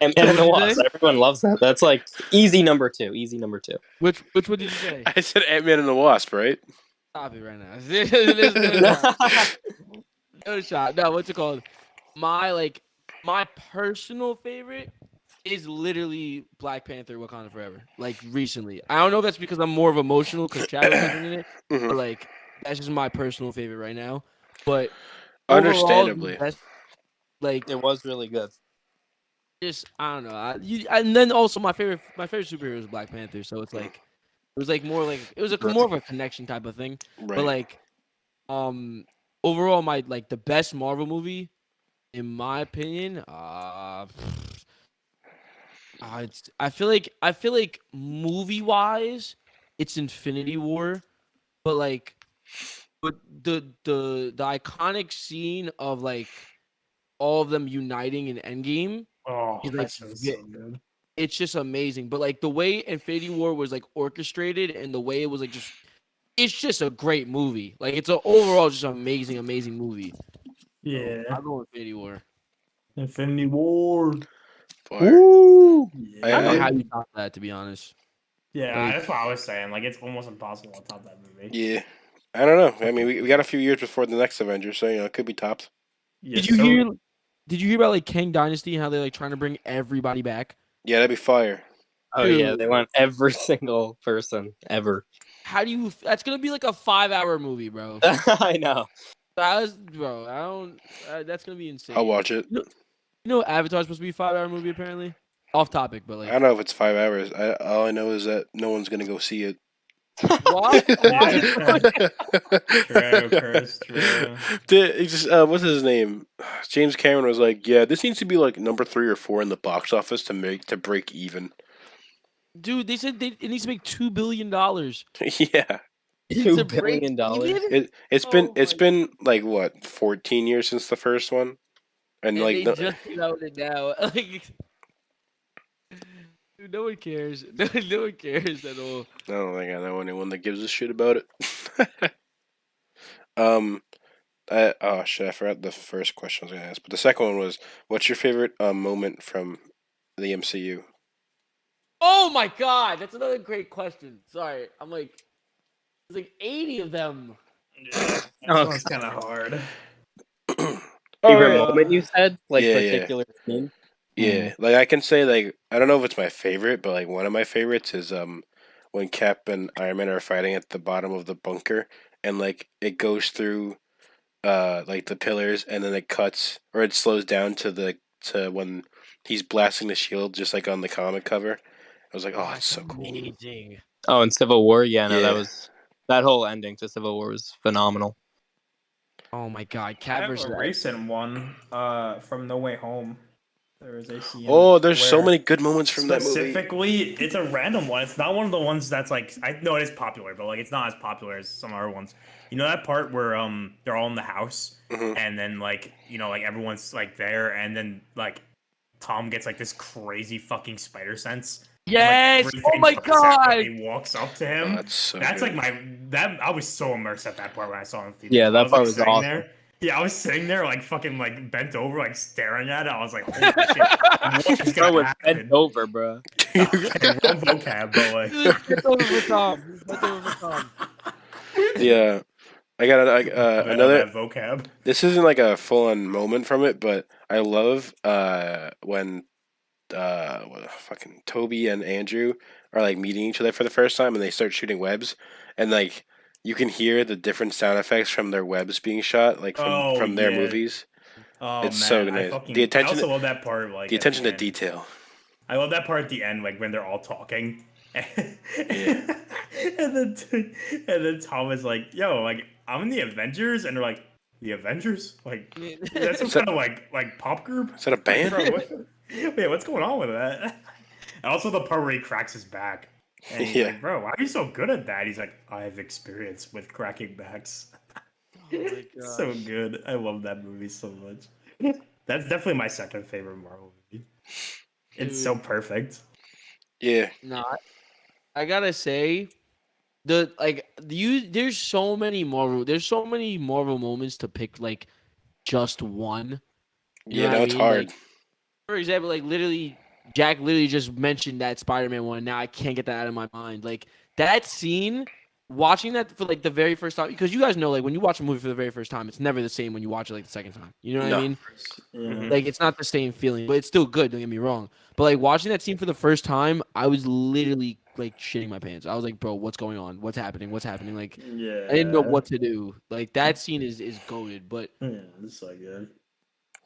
And What the did you Wasp. say? Everyone loves that. That's like easy number 2. Easy number 2. Which what did you say? I said Ant-Man and the Wasp, right? Stop it right now. There's no shot. No, what's it called? My personal favorite is literally Black Panther: Wakanda Forever. Like recently, I don't know if that's because I'm more of emotional because Chadwick wasn't in it, Mhm. but like that's just my personal favorite right now. But Understandably. overall, that's, like It was really good. just I don't know. And then also my favorite superhero is Black Panther, so it's like it was like more like it was more of a connection type of thing. Right. But like overall my like the best Marvel movie in my opinion I feel like movie wise it's Infinity War, but the iconic scene of like all of them uniting in Endgame, Oh, He's that's like, so good. it's just amazing. But like the way Infinity War was like orchestrated and the way it was like just it's just a great movie. Like it's an overall just amazing movie. Yeah. I'll go with Infinity War. Infinity War. Fire. I don't know I- how you top that, to be honest. Yeah, Like- that's what I was saying. Like, it's almost impossible to top that movie. Yeah. I don't know. I mean, we got a few years before the next Avengers, so it could be topped. Yeah, Did you so- hear? Did you hear about like Kang Dynasty and how they're like trying to bring everybody back? Yeah, that'd be fire. Oh yeah, Dude. they want every single person ever. How do you? That's gonna be like a 5-hour movie, bro. I know. Bro. I don't. That's gonna be insane. I'll watch it. You know, Avatar's supposed to be a 5-hour movie apparently. Off topic, but I like, don't know if it's 5 hours. All I know is that no one's gonna go see it. why? Why? True, Chris, true. What's his name? James Cameron was like, "Yeah, this needs to be like number 3 or 4 in the box office to break even." Dude, they said it needs to make $2 billion. Yeah, To $2 break billion. even? it's Oh my- been like what 14 years since the first one, and And like they just came out with it now. Like, dude, no one cares. No one cares at all. I don't think I know anyone that gives a shit about it. um, oh shit, I forgot the first question I was gonna ask, but the second one was, "What's your favorite moment from the MCU?" Oh my god, that's another great question. Sorry, I'm like, there's like 80 of them. Yeah, Oh, that one's kind of hard. Favorite yeah. moment you said? Like Yeah, yeah. particular scene? Yeah, like I can say like I don't know if it's my favorite, but like one of my favorites is when Cap and Iron Man are fighting at the bottom of the bunker and like it goes through like the pillars and then it cuts or it slows down to when he's blasting the shield just like on the comic cover. I was like, "Oh, it's so cool." amazing. Oh, in Civil War? Yeah, no, Yeah. that whole ending to Civil War was phenomenal. Oh my god, I Cat have versus a recent one from No Way Home. There was a scene. Oh, there's so where many good moments from that movie. specifically, it's a random one. It's not one of the ones that's like I know it is popular, but like it's not as popular as some other ones. You know that part where they're all in the house Mhm. and then like like everyone's like there and then like Tom gets like this crazy fucking spider sense. And, like, Yes! everything Oh my turns out god! when he walks up to him. Oh, that's so That's good. like I was so immersed at that part when I saw it in theaters. Yeah, I that was, part like, was sitting awesome. there. Yeah, I was sitting there like fucking like bent over, like staring at it. I was like, holy shit, what is Bro gonna was bent happen? over, bro. Okay, wrong vocab, but like It's over for Tom. It's over for Tom. Yeah. I got another. that vocab. This isn't like a full on moment from it, but I love when fucking Toby and Andrew are like meeting each other for the first time and they start shooting webs and like you can hear the different sound effects from their webs being shot like Oh from their yeah. movies. Oh It's so man, nice. The I attention also love that part like the at the attention to end. detail. I love that part at the end, like when they're all talking. Yeah. And then Tom is like, yo, like I'm in the Avengers, and they're like, the Avengers? Like that's some Is that- kind of like pop group? Is that a band? Bro, wait, what's going on with that? And also the part where he cracks his back. And he's Yeah. like, bro, why are you so good at that? He's like, I have experience with cracking backs. Oh my So gosh. good. I love that movie so much. That's definitely my second favorite Marvel movie. It's so perfect. Yeah. Nah, I gotta say, there's so many Marvel moments to pick like just one. You Yeah, know no, what I it's mean? hard. Like, for example, like literally, Jack literally just mentioned that Spider-Man one. Now I can't get that out of my mind. Like that scene, watching that for like the very first time, because you guys know, like when you watch a movie for the very first time, it's never the same when you watch it like the second time. You know what I No. mean? Mhm. Like it's not the same feeling, but it's still good. Don't get me wrong. But like watching that scene for the first time, I was literally like shitting my pants. I was like, bro, what's going on? What's happening? What's happening? Like Yeah. I didn't know what to do. Like that scene is goated. But Yeah, it's so good.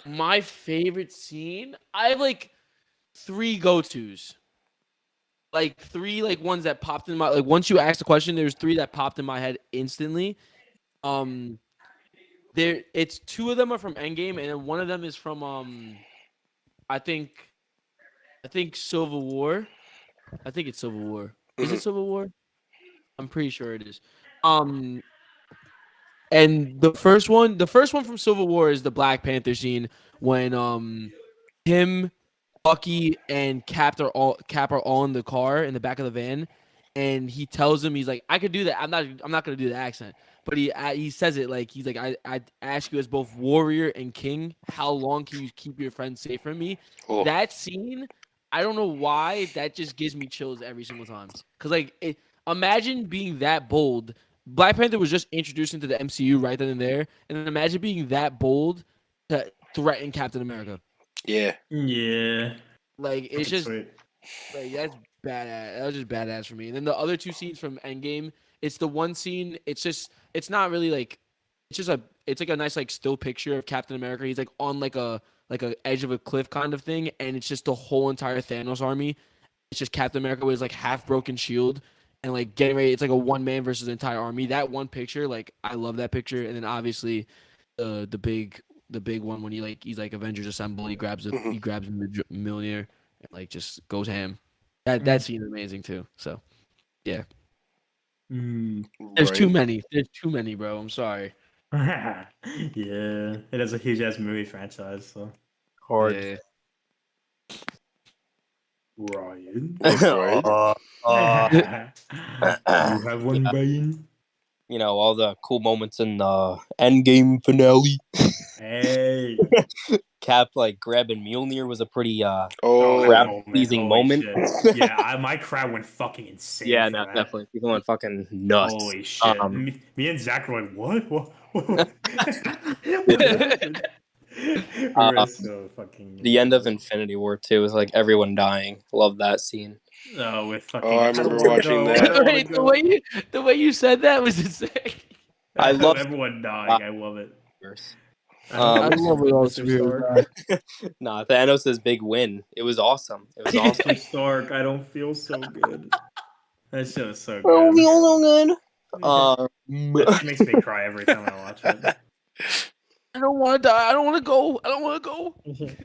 my favorite scene, I have like 3 go-tos. Like 3 like ones that popped in my like once you asked the question, there's 3 that popped in my head instantly. Um it's 2 of them are from Endgame and then one of them is from I think Civil War. I think it's Civil War. Is it Mhm. Civil War? I'm pretty sure it is. Um and the first one from Civil War is the Black Panther scene when him, Bucky, and Cap are all in the car in the back of the van, and he tells him he's like, I could do that. I'm not gonna do the accent, but he says it like he's like I ask you as both warrior and king, how long can you keep your friends safe from me? Oh. That scene, I don't know why that just gives me chills every single time. Cause like imagine being that bold. Black Panther was just introduced into the MCU right then and there, and then imagine being that bold to threaten Captain America. Yeah. Yeah. Like it's just Sweet. like that's badass. That was just badass for me. And then the other 2 scenes from Endgame, it's the one scene. It's not really like it's like a nice like still picture of Captain America. He's like on like a edge of a cliff kind of thing, and it's just the whole entire Thanos army. It's just Captain America with his like half broken shield and like getting ready. It's like a one man versus the entire army. That one picture, like I love that picture. And then obviously the big one when he's like Avengers Assemble. He grabs Mhm. Millionaire and like just goes ham. That scene is amazing too. So yeah, there's too Right. many. There's too many, bro. I'm sorry. Yeah, it is a huge ass movie franchise. So Hard. Yeah. Ryan, Right. you have one, Brian. You know, all the cool moments in the Endgame finale. Hey. Cap like grabbing Mjolnir was a pretty that crowd moment, pleasing holy moment. shit. Yeah, my crowd went fucking insane. Yeah, for no, that. definitely. People went fucking nuts. Holy shit. Me and Zach were like, what? What Yeah. happened? We were so fucking. The end of Infinity War too was like everyone dying. Love that scene. Oh, with fucking. Oh, I remember watching that. Wait, the way you said that was insane. I love everyone dying. I love it. I love it all too. Nah, Thanos' big win. It was awesome. It was awesome. Stark, I don't feel so good. That shit was so Oh, good. feel so good. It makes me cry every time I watch it. I don't want to die. I don't want to go. I don't want to go.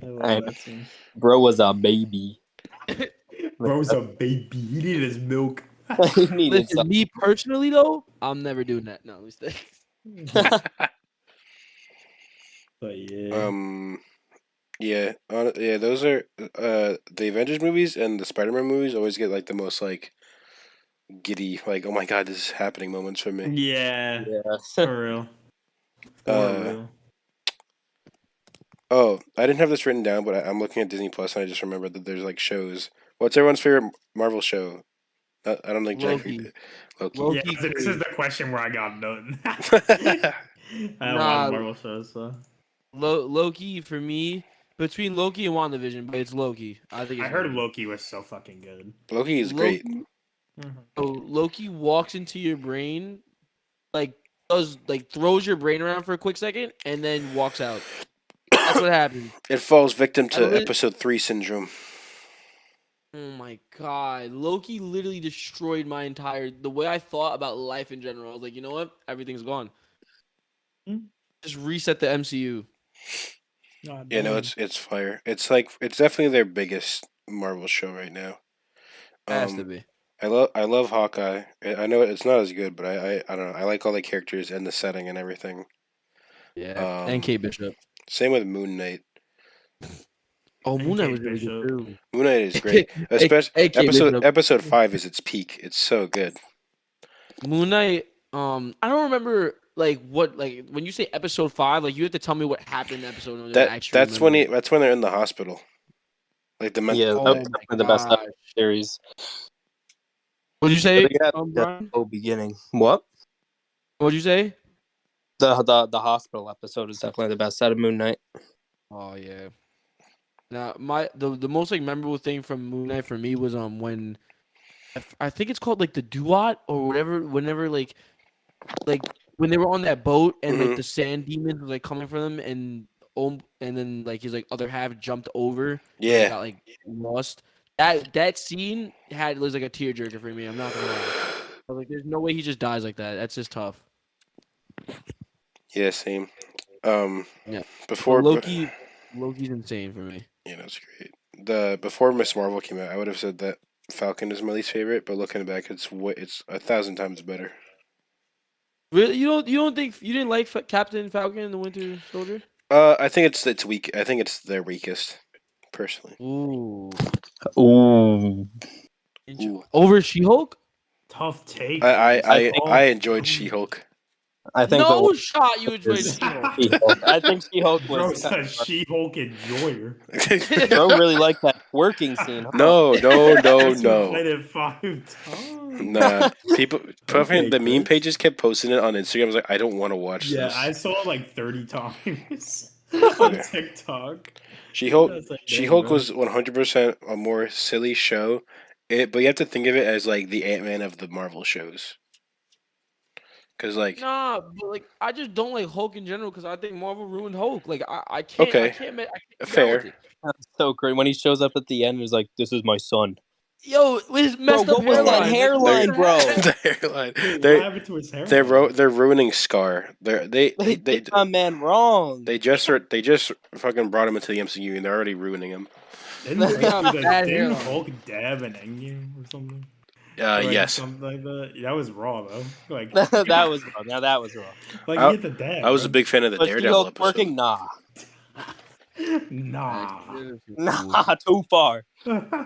I love I- that scene. Bro was a baby. Bro's a baby. He needed his milk. He needed Listen, some. me personally though, I'm never doing that. No, But yeah. Yeah, those are the Avengers movies and the Spider-Man movies always get like the most like giddy, like, oh my god, this is happening moments for me. Yeah. Yeah. For real. Uh, Oh, I didn't have this written down, but I'm looking at Disney Plus and I just remembered that there's like shows. What's everyone's favorite Marvel show? I don't think Jack Loki. read it. Loki. Loki. Yeah, this is the question where I got none. I don't Nah. watch Marvel shows, so. Loki for me, between Loki and WandaVision, but it's Loki. I think. I It's heard Loki. Loki was so fucking good. Loki is great. Loki walks into your brain, like throws your brain around for a quick second, and then walks out. That's what happened. It falls victim I to lit- episode 3 syndrome. Oh my god, Loki literally destroyed the way I thought about life in general. I was like, you know what? Everything's gone. Just reset the MCU. Yeah, no, it's fire. It's definitely their biggest Marvel show right now. Has to be. I love Hawkeye. I know it's not as good, but I don't know. I like all the characters and the setting and everything. Yeah, and Kate Bishop. Same with Moon Knight. Oh, And Moon Knight Kate was really good Bishop. too. Moon Knight is great. Especially Kate Bishop. episode 5 is its peak. It's so good. Moon Knight. I don't remember what when you say episode 5, like you have to tell me what happened in episode. That's when they're in the hospital. Like the Yeah, Oh that's my definitely the best gosh. series. What'd you say? They had Brian? the beginning. What? What'd you say? The hospital episode is definitely the best out of Moon Knight. Oh yeah. Now the most like memorable thing from Moon Knight for me was when I think it's called like the Duat or whatever. Whenever like when they were on that boat and like Mhm. the sand demons was like coming for them and then like his like other half jumped over. Yeah. And got like lost. That scene was like a tearjerker for me. I'm not gonna lie. I was like, there's no way he just dies like that. That's just tough. Yeah, same. Yeah. Before Loki's insane for me. Yeah, that's great. Before Miss Marvel came out, I would have said that Falcon is my least favorite, but looking back, it's 1,000 times better. Really, you don't think you didn't like Captain Falcon and the Winter Soldier? I think it's weak. I think it's their weakest, personally. Ooh. Ooh. Ooh. Over She-Hulk? Tough take. I enjoyed She-Hulk. I think No shot you enjoyed She-Hulk. She-Hulk. I think She-Hulk Bro's was. a She-Hulk enjoyer. Bro really liked that working scene. Huh? No. Played it 5 times. Nah, people, Okay, the meme Chris. pages kept posting it on Instagram. I was like, I don't want to watch Yeah, this. I saw it like 30 times on TikTok. She-Hulk, I was like, damn, She-Hulk bro. was 100% a more silly show. But you have to think of it as like the Ant-Man of the Marvel shows. Because like, Nah, but like I just don't like Hulk in general because I think Marvel ruined Hulk. Like I can't okay, I can't get down with fair. it. That's so great when he shows up at the end. He's like, "This is my son." Yo, with his Bro, messed up what was that hairline. hairline, bro? The hairline. Dude, They're what happened to his hair? they're ruining Scar. They did my man wrong. They just fucking brought him into the MCU and they're already ruining him. Didn't, got bad didn't hairline. Hulk dab an Endgame or something? Or, like, Yes. something like that. That was raw though. Like That was wrong. Now that was wrong. like I- he hit the dab. I was a bro. big fan of the But Daredevil She-Hulk episode. working? Nah. Nah. Nah, too far. But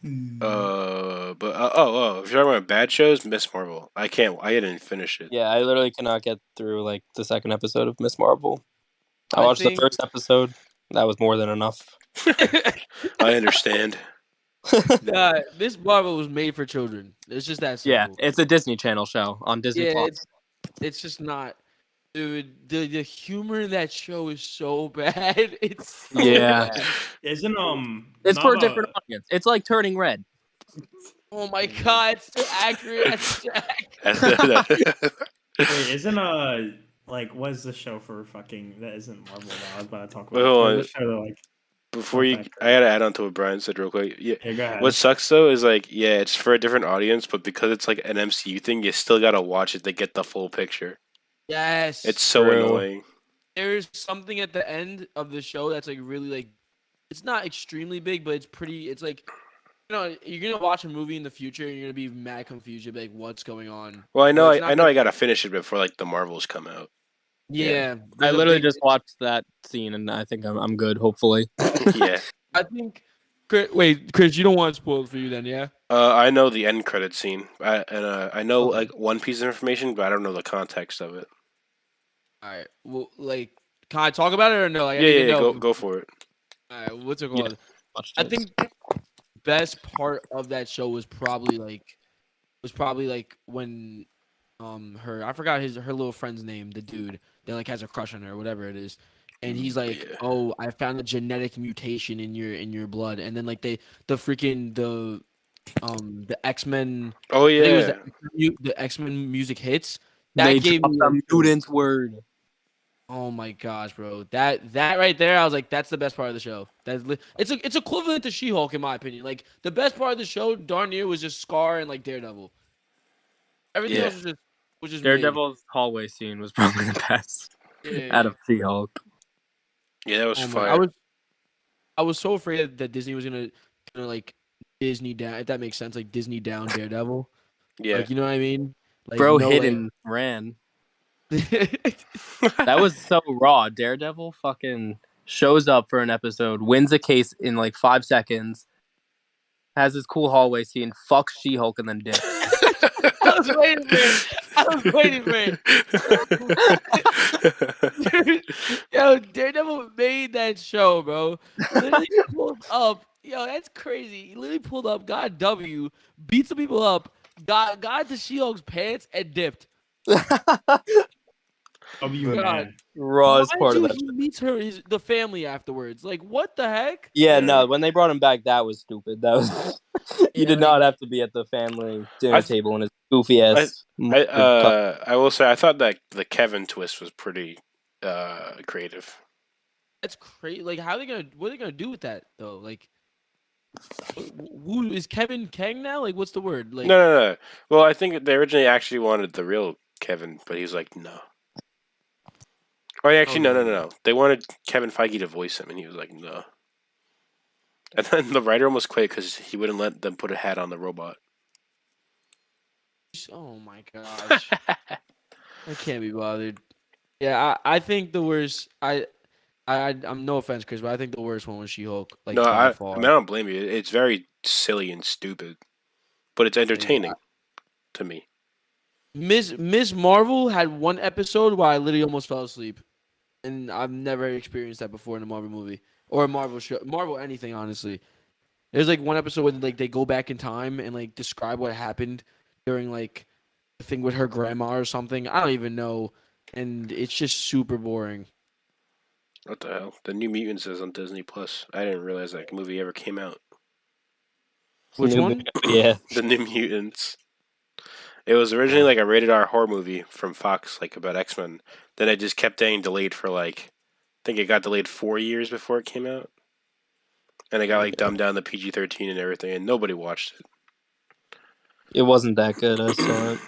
if you're talking about bad shows, Miss Marvel. I didn't finish it. Yeah, I literally cannot get through like the second episode of Miss Marvel. I I watched think- the first episode. That was more than enough. I understand. Nah, this Marvel was made for children. It's just that Yeah, simple. it's a Disney Channel show on Disney Yeah, Plus. it's just not. Dude, the humor in that show is so bad. It's so Yeah. bad. Isn't It's not for a about- different audience. It's like Turning Red. Oh my god, it's so accurate. It's accurate. Wait, isn't like what is the show for fucking that isn't Marvel though? I was about to talk about. Wait, hold on. The show that, like Before you, Okay, I gotta add on to what Brian said real quick. Yeah, here, go ahead. what sucks though is like, yeah, it's for a different audience, but because it's like an MCU thing, you still gotta watch it to get the full picture. Yes. It's so True. annoying. There's something at the end of the show that's like really like it's not extremely big, but it's pretty it's like you're gonna watch a movie in the future and you're gonna be mad confused. You'll be like, what's going on? Well, I know, But it's I not know, the- I gotta finish it before like the Marvels come out. Yeah. I there's a literally big- just watched that scene, and I think I'm good. Hopefully. Yeah. I think wait, Chris, you don't want it spoiled for you then, yeah? I know the end credit scene, I know Okay. like one piece of information, but I don't know the context of it. Alright. Well like can I talk about it or no? Like, I Yeah, need yeah, to know. go for it. Alright, what's it Yeah. called? Watched I it. think best part of that show was probably like when her I forgot her little friend's name, the dude that like has a crush on her or whatever it is. And he's like, Yeah. "Oh, I found a genetic mutation in your blood." And then like the X-Men Oh I think it was yeah, the X-Men music hits. That They gave me dropped like, a mutant's word. oh my gosh, bro. That right there, I was like, that's the best part of the show. It's equivalent to She-Hulk in my opinion. Like the best part of the show, darn near, was just Scar and like Daredevil. Everything Yeah. else was just Daredevil's hallway scene was probably the best mid. out of She-Hulk. yeah, that was Oh my, fire. I was so afraid that Disney was gonna like Disney down, if that makes sense, like Disney down Daredevil. Yeah, Like you know what I mean? Like, Bro no, hid like- and ran. That was so raw. Daredevil fucking shows up for an episode, wins a case in like 5 seconds, has this cool hallway scene, fucks She-Hulk, and then dips. I was waiting for it. I was waiting for it. Yo, Daredevil made that show, bro. Literally pulled up. Yo, that's crazy. He literally pulled up, got W, beat some people up, got to She-Hulk's pants, and dipped. W God. man. Rawest Mind part of you, that. he meets the family afterwards. Like, what the heck? Yeah, no, when they brought him back, that was stupid. That was he Yeah, did like- not have to be at the family dinner I- table in his goofy ass. I will say I thought that the Kevin twist was pretty creative. That's crazy. Like, what are they gonna do with that though? Like, who is Kevin Kang now? Like, what's the word? Like, No. Well, I think they originally actually wanted the real Kevin, but he's like, no. Or actually, no. They wanted Kevin Feige to voice him, and he was like, no. And then the writer almost quit because he wouldn't let them put a hat on the robot. oh my gosh, I can't be bothered. Yeah, I think the worst. I'm no offense, Chris, but I think the worst one was She-Hulk. Like, No, by I far. mean, I don't blame you. It's very silly and stupid, but it's entertaining to me. Miss Marvel had one episode where I literally almost fell asleep, and I've never experienced that before in a Marvel movie or a Marvel show, Marvel anything. Honestly, there's like one episode where like they go back in time and like describe what happened during like the thing with her grandma or something. I don't even know, and it's just super boring. What the hell? The New Mutants is on Disney Plus. I didn't realize that movie ever came out. Which one? Yeah. The New Mutants. It was originally like a rated R horror movie from Fox, like about X-Men. Then it just kept getting delayed for like, I think it got delayed 4 years before it came out, and it got like dumbed down to PG-13 and everything, and nobody watched it. It wasn't that good. I saw it.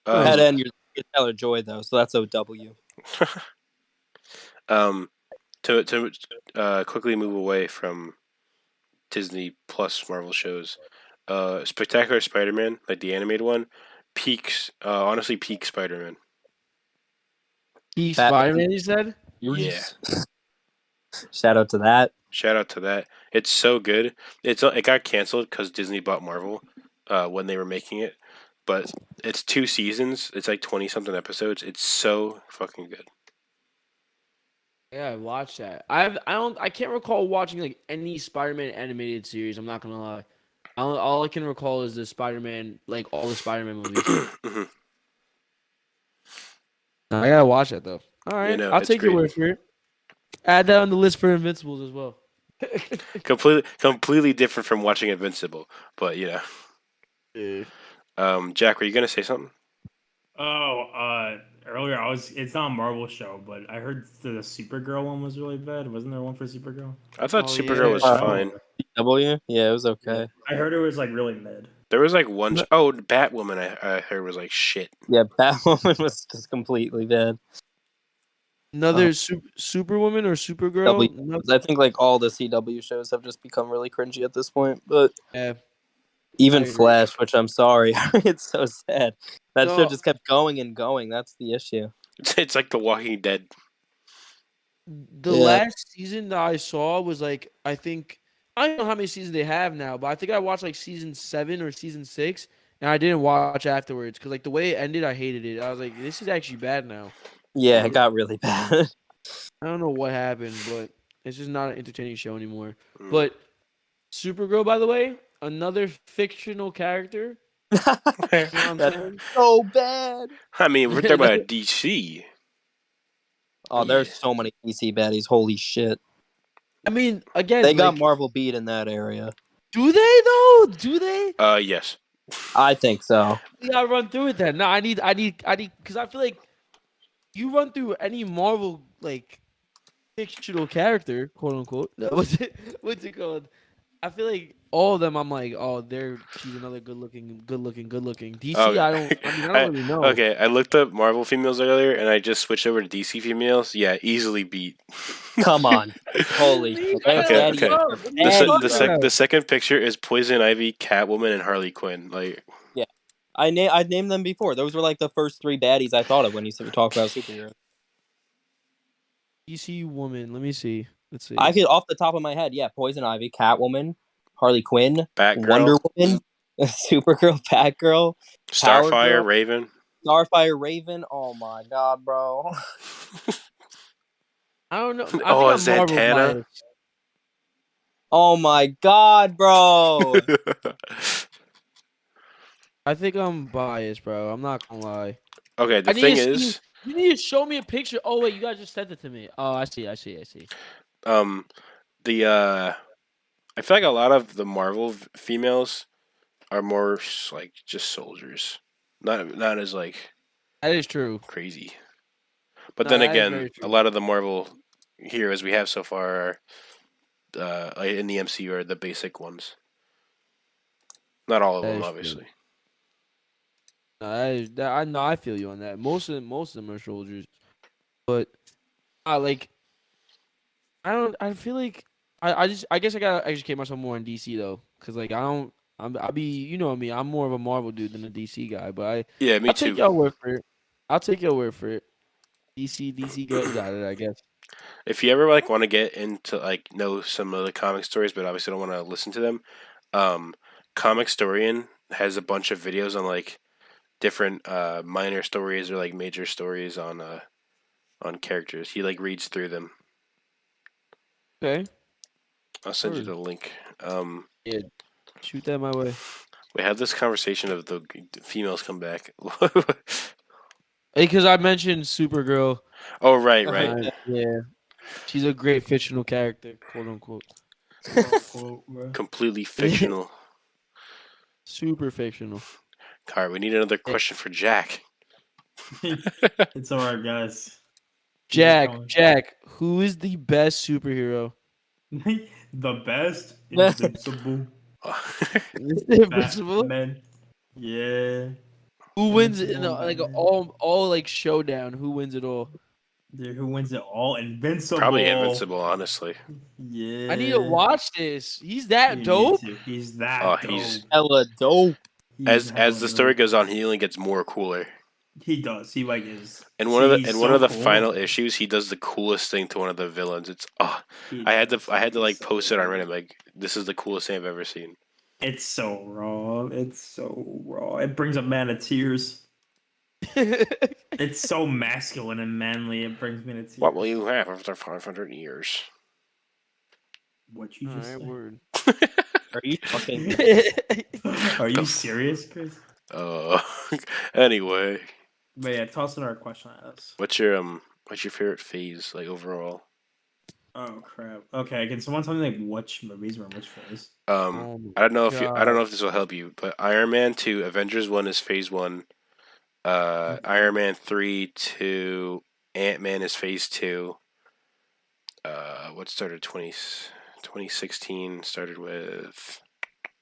Head end, you're Tyler Joy though, so that's a W. To quickly move away from Disney Plus Marvel shows, Spectacular Spider-Man, like the animated one, peaks. Honestly, peak Spider-Man. He Batman. Spider-Man, you said? Yeah. Shout out to that. Shout out to that. It's so good. It got canceled because Disney bought Marvel when they were making it, but it's 2 seasons. It's like 20 something episodes. It's so fucking good. Yeah, I watched that. I can't recall watching like any Spider-Man animated series. I'm not gonna lie. All I can recall is the Spider-Man, like all the Spider-Man movies. Mhm. I gotta watch that though. All right, know, I'll it's take your great. word for it. Add that on the list for Invincibles as well. Completely different from watching Invincible, but Yeah. Jack, were you gonna say something? Earlier it's not a Marvel show, but I heard the Supergirl one was really bad. Wasn't there one for Supergirl? I thought Oh, Supergirl yeah. was fine. W? Yeah, it was okay. I heard it was like really mid. There was like one. Batwoman. I heard was like shit. Yeah, Batwoman was just completely bad. Another Superwoman or Supergirl? W. I think like all the CW shows have just become really cringy at this point. But Yeah. even I agree. Flash, which I'm sorry, it's so sad. That No. show just kept going and going. That's the issue. It's like The Walking Dead. The Yeah. last season that I saw was like I don't know how many seasons they have now, but I think I watched like season 7 or season 6, and I didn't watch afterwards because like the way it ended, I hated it. I was like, this is actually bad now. Yeah, it got really bad. I don't know what happened, but it's just not an entertaining show anymore. Mm. But Supergirl, by the way, another fictional character. You know what I'm That's saying? so bad. I mean, we're talking about DC. Oh, there's so many DC baddies. Holy shit. I mean, again, They got like, Marvel beat in that area. do they though? Do they? Yes. I think so. We gotta run through it then. No, I need, because I feel like you run through any Marvel like fictional character, quote unquote. No, what's it called? I feel like all of them. I'm like, oh, she's another good looking. DC, Oh, I don't really know. Okay, I looked up Marvel females earlier, and I just switched over to DC females. Yeah, easily beat. Come on. Holy shit. They're Okay, daddy. okay. Daddy, The second picture is Poison Ivy, Catwoman, and Harley Quinn. Like, I'd named them before. Those were like the first 3 baddies I thought of when you talk about superheroes. DC woman. Let me see. Let's see. I could, off the top of my head, Poison Ivy, Catwoman, Harley Quinn, Batgirl, Wonder Woman, Supergirl, Batgirl, Starfire, Girl. Raven. Starfire, Raven. Oh my god, bro. I don't know. Oh, I think I'm Marvel Zatanna. biased. Oh my god, bro. I think I'm biased, bro. I'm not gonna lie. Okay, the I need thing to is, You need to show me a picture. Oh wait, you guys just sent it to me. Oh, I see. I feel like a lot of the Marvel females are more like just soldiers, not as like That is true. crazy. But No, then that is again, very true. a lot of the Marvel heroes we have so far are like in the MCU are the basic ones. Not all of That them, is true. obviously. No, I know. I feel you on that. Most of them are soldiers, but I like. I don't. I feel like I guess I gotta educate myself more on DC though, because like I don't. I be you know me. I'm more of a Marvel dude than a DC guy, but Yeah, me I'll too. take your word for it. I'll take your word for it. DC got it. I guess. If you ever like want to get into like know some of the comic stories, but obviously don't want to listen to them, Comic Storian has a bunch of videos on like different minor stories or like major stories on characters. He like reads through them. Okay. I'll send you Word. the link. Yeah. Shoot that my way. We had this conversation of the females come back. Because I mentioned Supergirl. Oh right. Yeah. She's a great fictional character, quote unquote. Completely fictional. Super fictional. All right, we need another question for Jack. It's alright, guys. Keep it Jack, going. Jack, who is the best superhero? The best, invincible, Invincible. Batman. Yeah, Who wins in invincible like Batman. all like showdown? Who wins it all? Dude, who wins it all? Invincible. Probably Invincible, honestly. Yeah. I need to watch this. He's that You dope. need to. He's that Oh, dope. he's Hella dope. He's as the hella story dope. goes on, he only gets more cooler. He does. He like is. And he's one of so the cool. final issues, he does the coolest thing to one of the villains. It's He I had does. to like He's so post it on cool. Reddit like this is the coolest thing I've ever seen. It's so raw. It's so raw. It brings a man to tears. It's so masculine and manly. It brings me to tears. What will you have after 500 years? What you All just right, said? word. Are you fucking? Are you serious, Chris? Uh, anyway, But yeah, toss another question at us. what's your favorite phase like overall? Oh crap. Okay, can someone tell me like which movies were in which phase? Oh my I don't know if I don't know God. if this will help you, but Iron Man 2, Avengers 1 is phase 1. Okay. Iron Man 3 to Ant-Man is phase 2. What started 2016 started with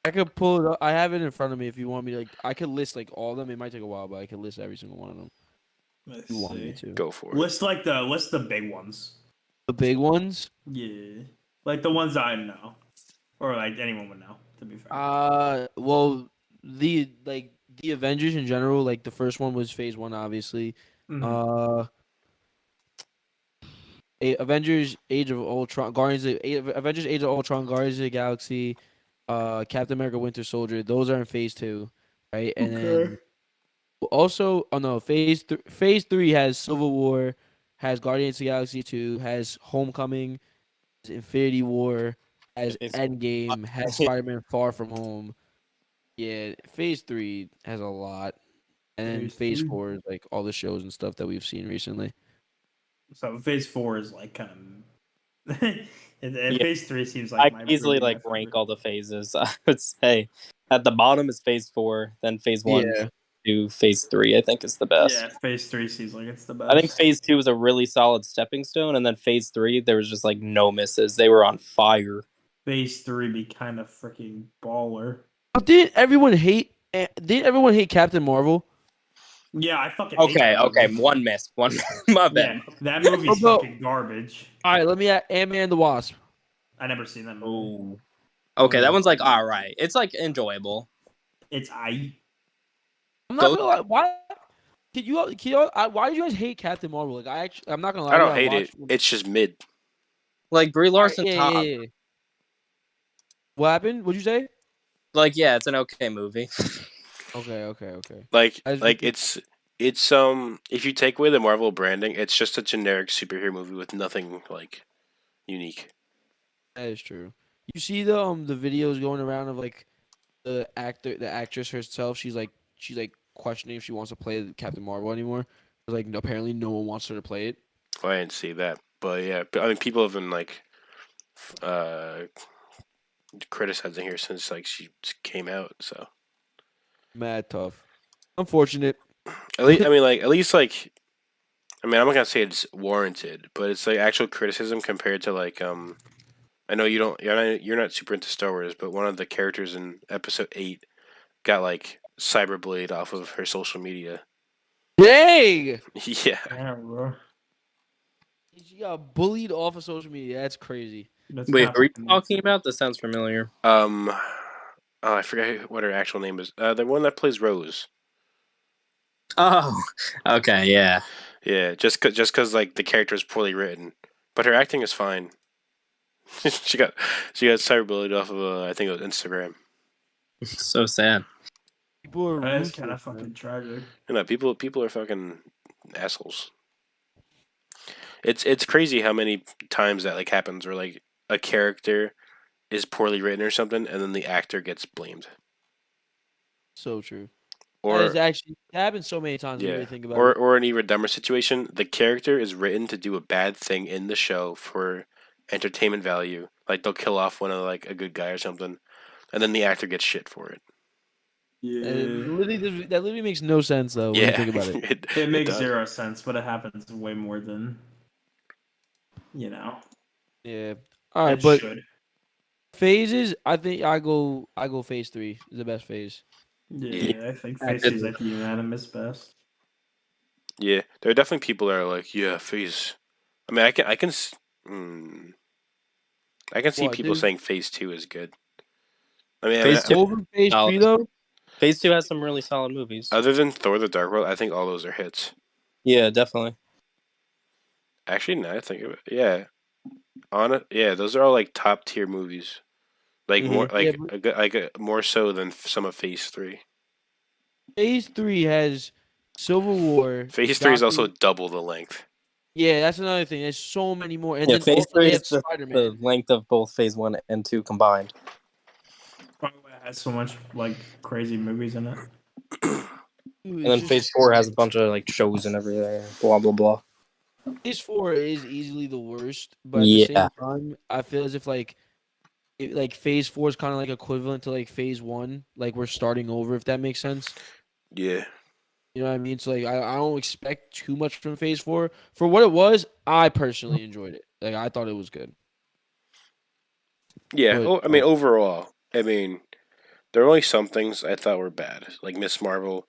I could pull it up. I have it in front of me if you want me to, like I could list like all of them. It might take a while, but I could list every single one of them Let's if you want me see. to. go for it. List the big ones. The big ones. Yeah. Like the ones I know. Or like anyone would know, to be fair. Well, the Avengers in general, like the first one was phase 1 obviously. Mhm. Avengers Age of Ultron, Avengers Age of Ultron, Guardians of the Galaxy, Captain America Winter Soldier, those are in phase 2, right? And then also, oh no, phase 3 has Civil War, has Guardians of the Galaxy 2, has Homecoming, has Infinity War, has It's- Endgame, has Spider-Man Far From Home. Yeah, phase 3 has a lot. And then Phase phase 3. 4 is like all the shows and stuff that we've seen recently. So phase 4 is like kind of and Yeah. phase 3 seems I like can easily my like favorite. rank all the phases. I would say at the bottom is phase 4, then phase 1 Yeah. to phase 3. I think is the best. Yeah, phase 3 seems like it's the best. I think phase 2 was a really solid stepping stone, and then phase 3 there was just like no misses. They were on fire. phase 3 be kind of freaking baller. But didn't everyone hate? Didn't everyone hate Captain Marvel? Yeah, I fucking hate Okay, that okay, movie. one miss, one. My bad. Yeah, that movie's Bro. fucking garbage. All right, let me add Ant-Man and the Wasp. I never seen that movie. Ooh. Okay, that one's like all right. It's like enjoyable. It's I. I'm not gonna lie. Why? Why did you guys hate Captain Marvel? Like I'm not gonna lie. I don't gotta hate it. watch- It's just mid. Like Brie All right, Larson top. yeah. What happened? What'd you say? Like yeah, it's an okay movie. Okay. Like I just- like it's if you take away the Marvel branding, it's just a generic superhero movie with nothing like unique. That is true. You see the videos going around of like the actress herself. She's like questioning if she wants to play Captain Marvel anymore. Like apparently no one wants her to play it. Well, I didn't see that, but yeah, I mean, people have been like uh criticizing her since like she came out. So Mad tough. Unfortunate. at least I mean, I'm not gonna say it's warranted, but it's like actual criticism compared to like I know you're not super into Star Wars, but one of the characters in Episode 8 got like cyberbladed off of her social media. Dang! Yeah, Yeah, bro. She got bullied off of social media. That's crazy. That's Wait, kinda are you fucking talking about? This sounds familiar. oh, I forget what her actual name is. The one that plays Rose. Oh, okay, yeah. Yeah, just cause like the character is poorly written, but her acting is fine. she got cyberbullied off of I think it was Instagram. So sad. People are That is ruthless, kind of man. fucking tragic. You know, people are fucking assholes. It's crazy how many times that like happens where like a character is poorly written or something, and then the actor gets blamed. So true. Or That is actually it happens so many times. When you yeah, really think about or it. or an even dumber situation, the character is written to do a bad thing in the show for entertainment value. Like they'll kill off one of like a good guy or something, and then the actor gets shit for it. That literally makes no sense though when you think about it. It makes does. 0 sense, but it happens way more than Yeah. All right, it but should. phases. I think I go phase 3 is the best phase. Yeah, I think I Phase did. 2 is like the unanimous best. Yeah, there are definitely people that are like, yeah, phase. I mean, I can see What, people dude? saying phase 2 is good. Phase two, Over phase 3 solid. though. Phase two has some really solid movies. other than Thor: The Dark World, I think all those are hits. Yeah, definitely. Actually, now I think of it, yeah, yeah, those are all like top tier movies. Like more, Mhm. Yeah, like but more so than some of Phase 3. phase 3 has Civil War, Phase 3 is Doctor. also double the length. Yeah, that's another thing. There's so many more, and Yeah, then Phase also three they is have the Spider-Man. length of both Phase 1 and 2 combined. Probably why it has so much like crazy movies in it. Dude, And it's then just Phase 4 has a bunch of like shows and everything. Blah blah blah. phase 4 is easily the worst, but at the Yeah. same time, I feel as if like phase 4 is kind of like equivalent to like phase 1, like we're starting over, if that makes sense. Yeah, You know what I mean? So like I don't expect too much from phase 4. For what it was, I personally enjoyed it. Like I thought it was good. yeah. But Oh, I mean, overall, I mean, there are only some things I thought were bad, like Miss Marvel,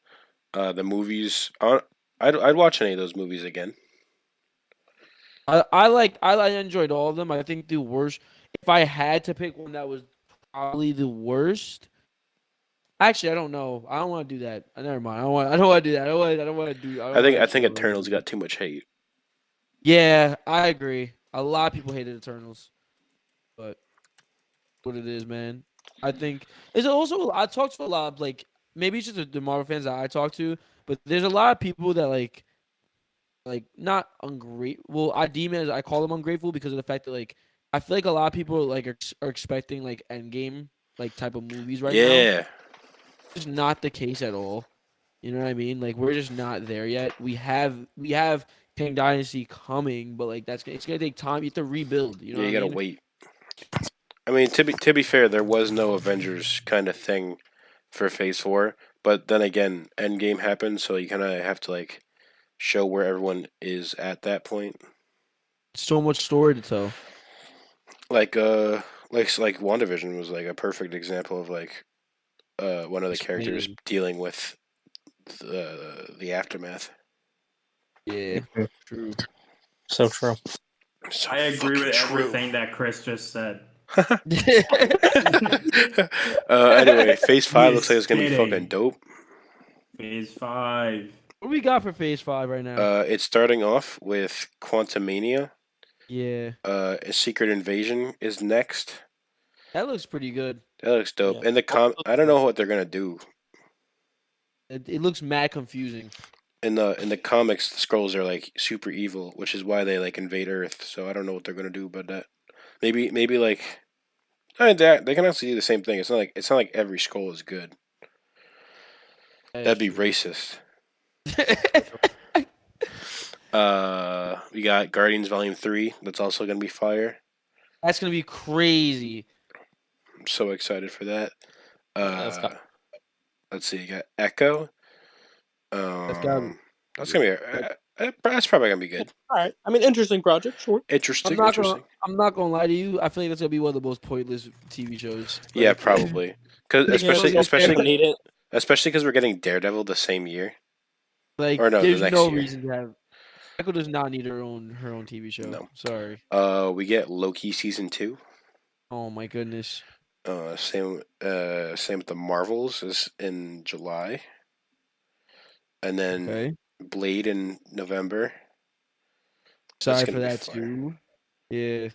the movies. I'd watch any of those movies again. I enjoyed all of them. I think the worst, if I had to pick one that was probably the worst. Actually, I don't know. I don't want to do that. Never mind. I don't want to do that. I don't want to do. I don't want I to think go right Eternals now. got too much hate. Yeah, I agree. A lot of people hated Eternals, but what it is, man. I think it's also I talked to a lot of like maybe it's just the Marvel fans that I talk to, but there's a lot of people that like not ungrateful. Well, I deem it as I call them ungrateful because of the fact that like I feel like a lot of people like are expecting like Endgame like type of movies right now. Yeah, It's not the case at all. You know what I mean? Like we're just not there yet. We have Kang Dynasty coming, but like it's gonna take time. You have to rebuild. You know yeah. what You I gotta mean? wait. I mean, to be fair, there was no Avengers kind of thing for Phase 4, but then again, Endgame happened, so you kind of have to like show where everyone is at that point. So much story to tell. Like like WandaVision was like a perfect example of like one of the characters Explain. dealing with the aftermath. Yeah, true. So true. So I agree fucking with true. everything that Chris just said. Anyway, Phase He 5 looks is like it's gonna be fucking spitting. dope. Phase 5. What do we got for Phase 5 right now? It's starting off with Quantumania. Yeah, A Secret Invasion is next. that looks pretty good. That looks dope. Yeah. And I don't know what they're gonna do. It looks mad confusing. In the comics, the Skrulls are like super evil, which is why they like invade Earth. So I don't know what they're gonna do about that. Maybe like I mean, they can also do the same thing. It's not like every Skrull is good. That is That'd be true. racist. We got Guardians Volume 3. That's also gonna be fire. That's gonna be crazy. I'm so excited for that. That's got Let's see. You got Echo. That's got. That's gonna be. That's probably gonna be good. all right. I mean, interesting project, sure. I'm Interesting. not gonna. Interesting. I'm not gonna lie to you. I feel like that's gonna be one of the most pointless TV shows. Yeah, Like, probably. Cause Yeah, don't need it. especially because we're getting Daredevil the same year. like Or no, the there's next no year. reason to have. Echo does not need her own TV show. No. Sorry. We get Loki season 2. Oh my goodness. Same with the Marvels is in July, and then Okay. Blade in November. That's Sorry for gonna be that fire. too. Yeah.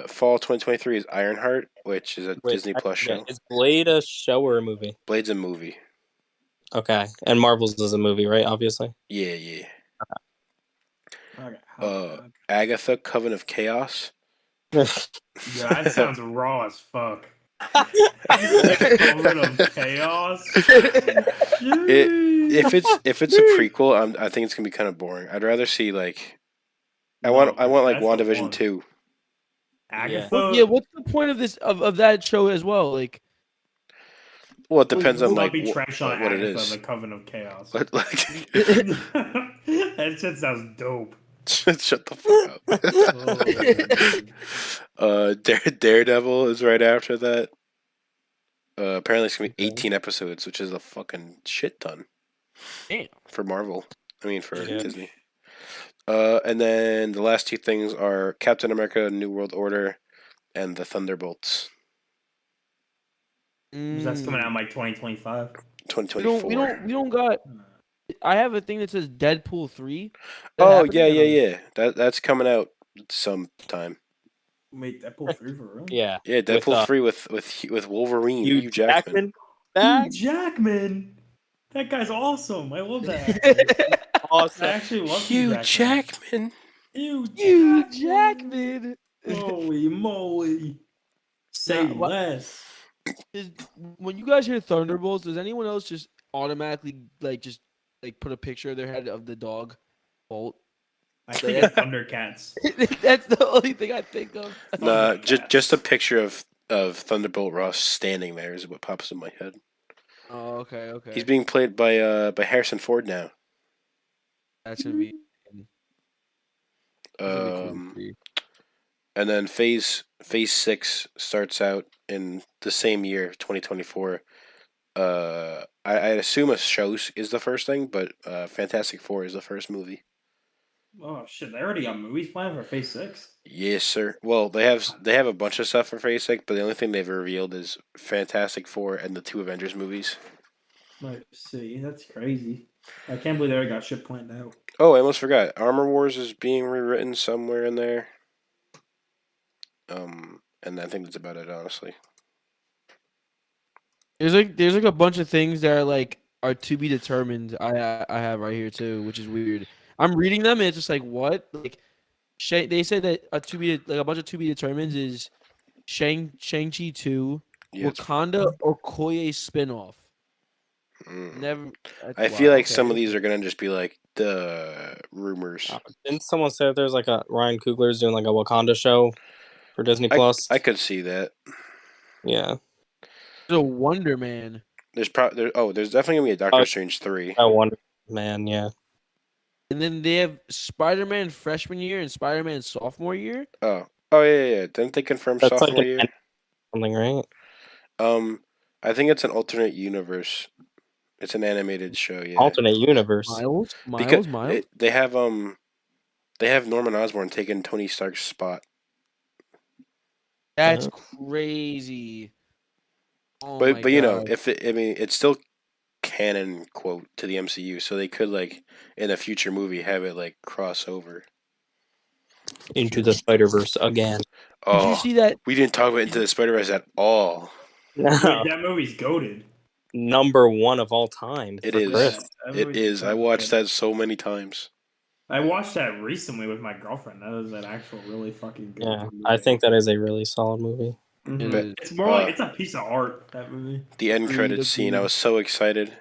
Fall 2023 is Ironheart, which is a Wait, Disney Plus show. Is Blade a show or a movie? Blade's a movie. Okay, and Marvel's is a movie, right? Obviously. Yeah, yeah. Okay. Agatha, Coven of Chaos. Yeah, that sounds raw as fuck. Coven of Chaos. If it's a prequel, I think it's gonna be kind of boring. I'd rather see like I want like that's the WandaVision one. 2. Agatha. Well, yeah. What's the point of this of that show as well? Like, Well, it depends on Will not like be trenched on what it Agatha, is. the Coven of Chaos. What, like, That shit sounds dope. shut the fuck Oh, up. Daredevil is right after that. Apparently, it's gonna be Okay. 18 episodes, which is a fucking shit ton Damn. for Marvel. I mean, for Yeah. Disney. And then the last two things are Captain America: New World Order and the Thunderbolts. That's coming out in like 2025. 2024. We don't got. I have a thing that says Deadpool 3. Oh yeah. That's coming out sometime. Wait, Deadpool 3 for real? Yeah. Yeah, Deadpool 3 with Wolverine, Hugh Jackman. Hugh Jackman. That guy's awesome. I love that. actor. I Awesome. actually love Hugh Jackman. Hugh Jackman. Holy moly. Say Nah, what- less. When you guys hear Thunderbolts, does anyone else just automatically just put a picture of their head of the dog Bolt? I think it's Thundercats. That's the only thing I think of. Nah, Thundercats. just a picture of Thunderbolt Ross standing there is what pops in my head. Oh, okay. He's being played by Harrison Ford now. That's gonna be. That's gonna be cool to see. And then Phase 6 starts out in the same year, 2024. I'd assume a show is the first thing, but Fantastic Four is the first movie. Oh shit! They already got movies planned for Phase 6. Yes, sir. Well, they have a bunch of stuff for Phase 6, but the only thing they've revealed is Fantastic Four and the two Avengers movies. Let's see. That's crazy. I can't believe they already got shit planned out. Oh, I almost forgot. Armor Wars is being rewritten somewhere in there. And I think that's about it, honestly. There's like a bunch of things that are to be determined. I have right here too, which is weird. I'm reading them and it's just like what they said that a bunch of to be determined is Shang-Chi 2, Yeah, it's- Wakanda Okoye spinoff. mm. Never. I feel like some of these are gonna just be like the rumors. Didn't someone say there's like a Ryan Coogler's doing like a Wakanda show for Disney Plus? I could see that. Yeah. There's a Wonder Man. There's definitely gonna be a Doctor Strange 3. I wonder, man. Yeah. And then they have Spider-Man freshman year and Spider-Man sophomore year. Oh yeah. Didn't they confirm That's sophomore like year? something, right? I think it's an alternate universe. It's an animated show. Yeah. Alternate universe. Miles. They have Norman Osborn taking Tony Stark's spot. That's crazy. Oh But my you know, God. it's still canon quote to the MCU, so they could in a future movie have it cross over. Into the Spider-Verse again. Did you Oh, see that? we didn't talk about Into the Spider-Verse at all. Wait, that movie's goated. Number one of all time. It for is. Chris. It is. I watched that so many times. I watched that recently with my girlfriend. That was an actual really fucking good Yeah, movie. I think that is a really solid movie. Mhm. But, It's more like it's a piece of art, that movie. The end credits scene, I was so excited.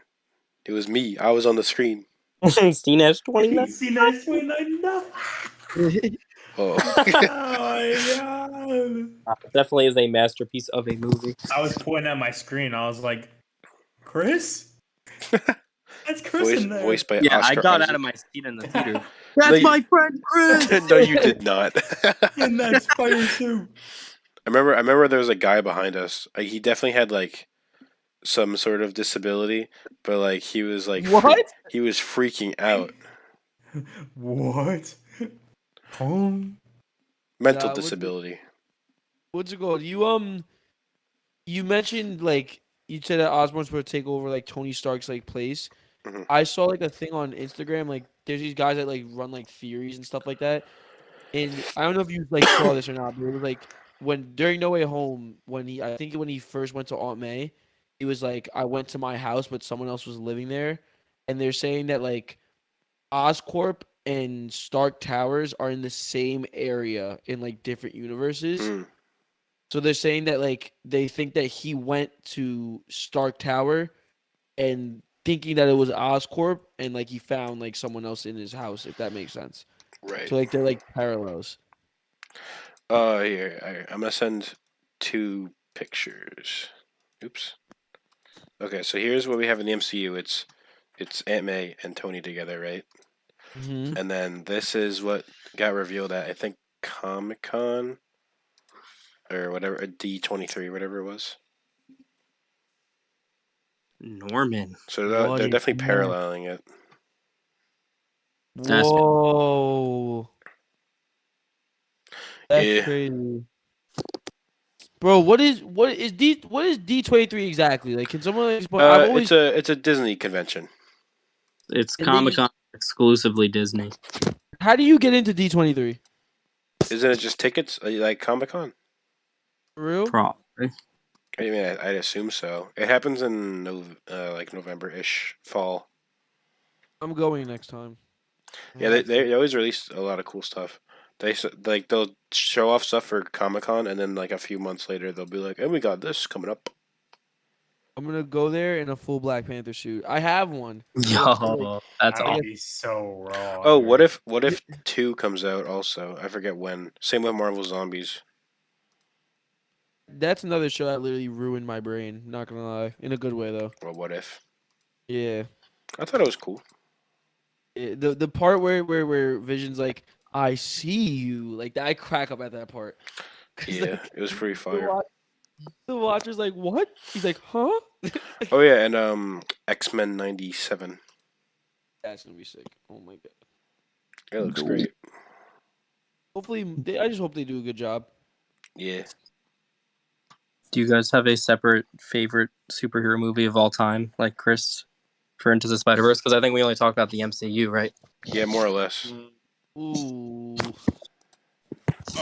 It was me. I was on the screen. Seen as 29. See that 29? No. Oh. Oh my god. Definitely is a masterpiece of a movie. I was pointing at my screen. I was like, Chris? That's Chris in there. Voiced by Yeah, Oscar I got Isaac. out of my seat in the theater. That's my friend Chris. No, you did not. in that spider suit. I remember there was a guy behind us. He definitely had some sort of disability, but he was What? he was freaking out. What? Home? Mental what's it- disability. What's it called? You mentioned you said that Osborn's supposed to take over Tony Stark's place. Mhm. I saw a thing on Instagram. There's these guys that run theories and stuff like that. And I don't know if you saw this or not, but it was when during No Way Home when he first went to Aunt May, he was I went to my house but someone else was living there, and they're saying that Oscorp and Stark Towers are in the same area in different universes. Mm. So they're saying that they think that he went to Stark Tower and thinking that it was Oscorp and he found someone else in his house, if that makes sense. Right. So they're parallels. Here, I'm gonna send 2 pictures. Oops. Okay, so here's what we have in the MCU. It's Aunt May and Tony together, right? Mm-hmm. And then this is what got revealed at I think Comic Con or whatever, a D23, whatever it was. Norman. So What they're is definitely that? paralleling it. That's- Whoa. That's Yeah, crazy. Bro, what is D23 exactly? Like, can someone explain? I've always it's a Disney convention. It's And they Comic Con exclusively Disney. how do you get into D23? Isn't it just tickets like Comic Con? For real? Probably. I mean, I'd assume so. It happens in like November-ish, fall. I'm going next time. Yeah, they always release a lot of cool stuff. They'll show off stuff for Comic Con, and then like a few months later, they'll be like, "And we got this coming up." I'm gonna go there in a full Black Panther suit. I have one. Yo, that's That would awesome. be so raw. Oh, dude. what if 2 comes out also? I forget when. Same with Marvel Zombies. That's another show that literally ruined my brain. Not gonna lie, in a good way though. Well, what if? Yeah. I thought it was cool. The part where Vision's like, I see you, like that, I crack up at that part. 'Cause, Yeah, like, it was pretty the, fire. the Watcher's like, what? He's like, huh? Oh yeah, and X-Men '97. That's gonna be sick. Oh my god. It looks great. Hopefully, I just hope they do a good job. Yeah. Do you guys have a separate favorite superhero movie of all time, like Chris, for Into the Spider-Verse? Because I think we only talked about the MCU, right? Yeah, more or less. Ooh.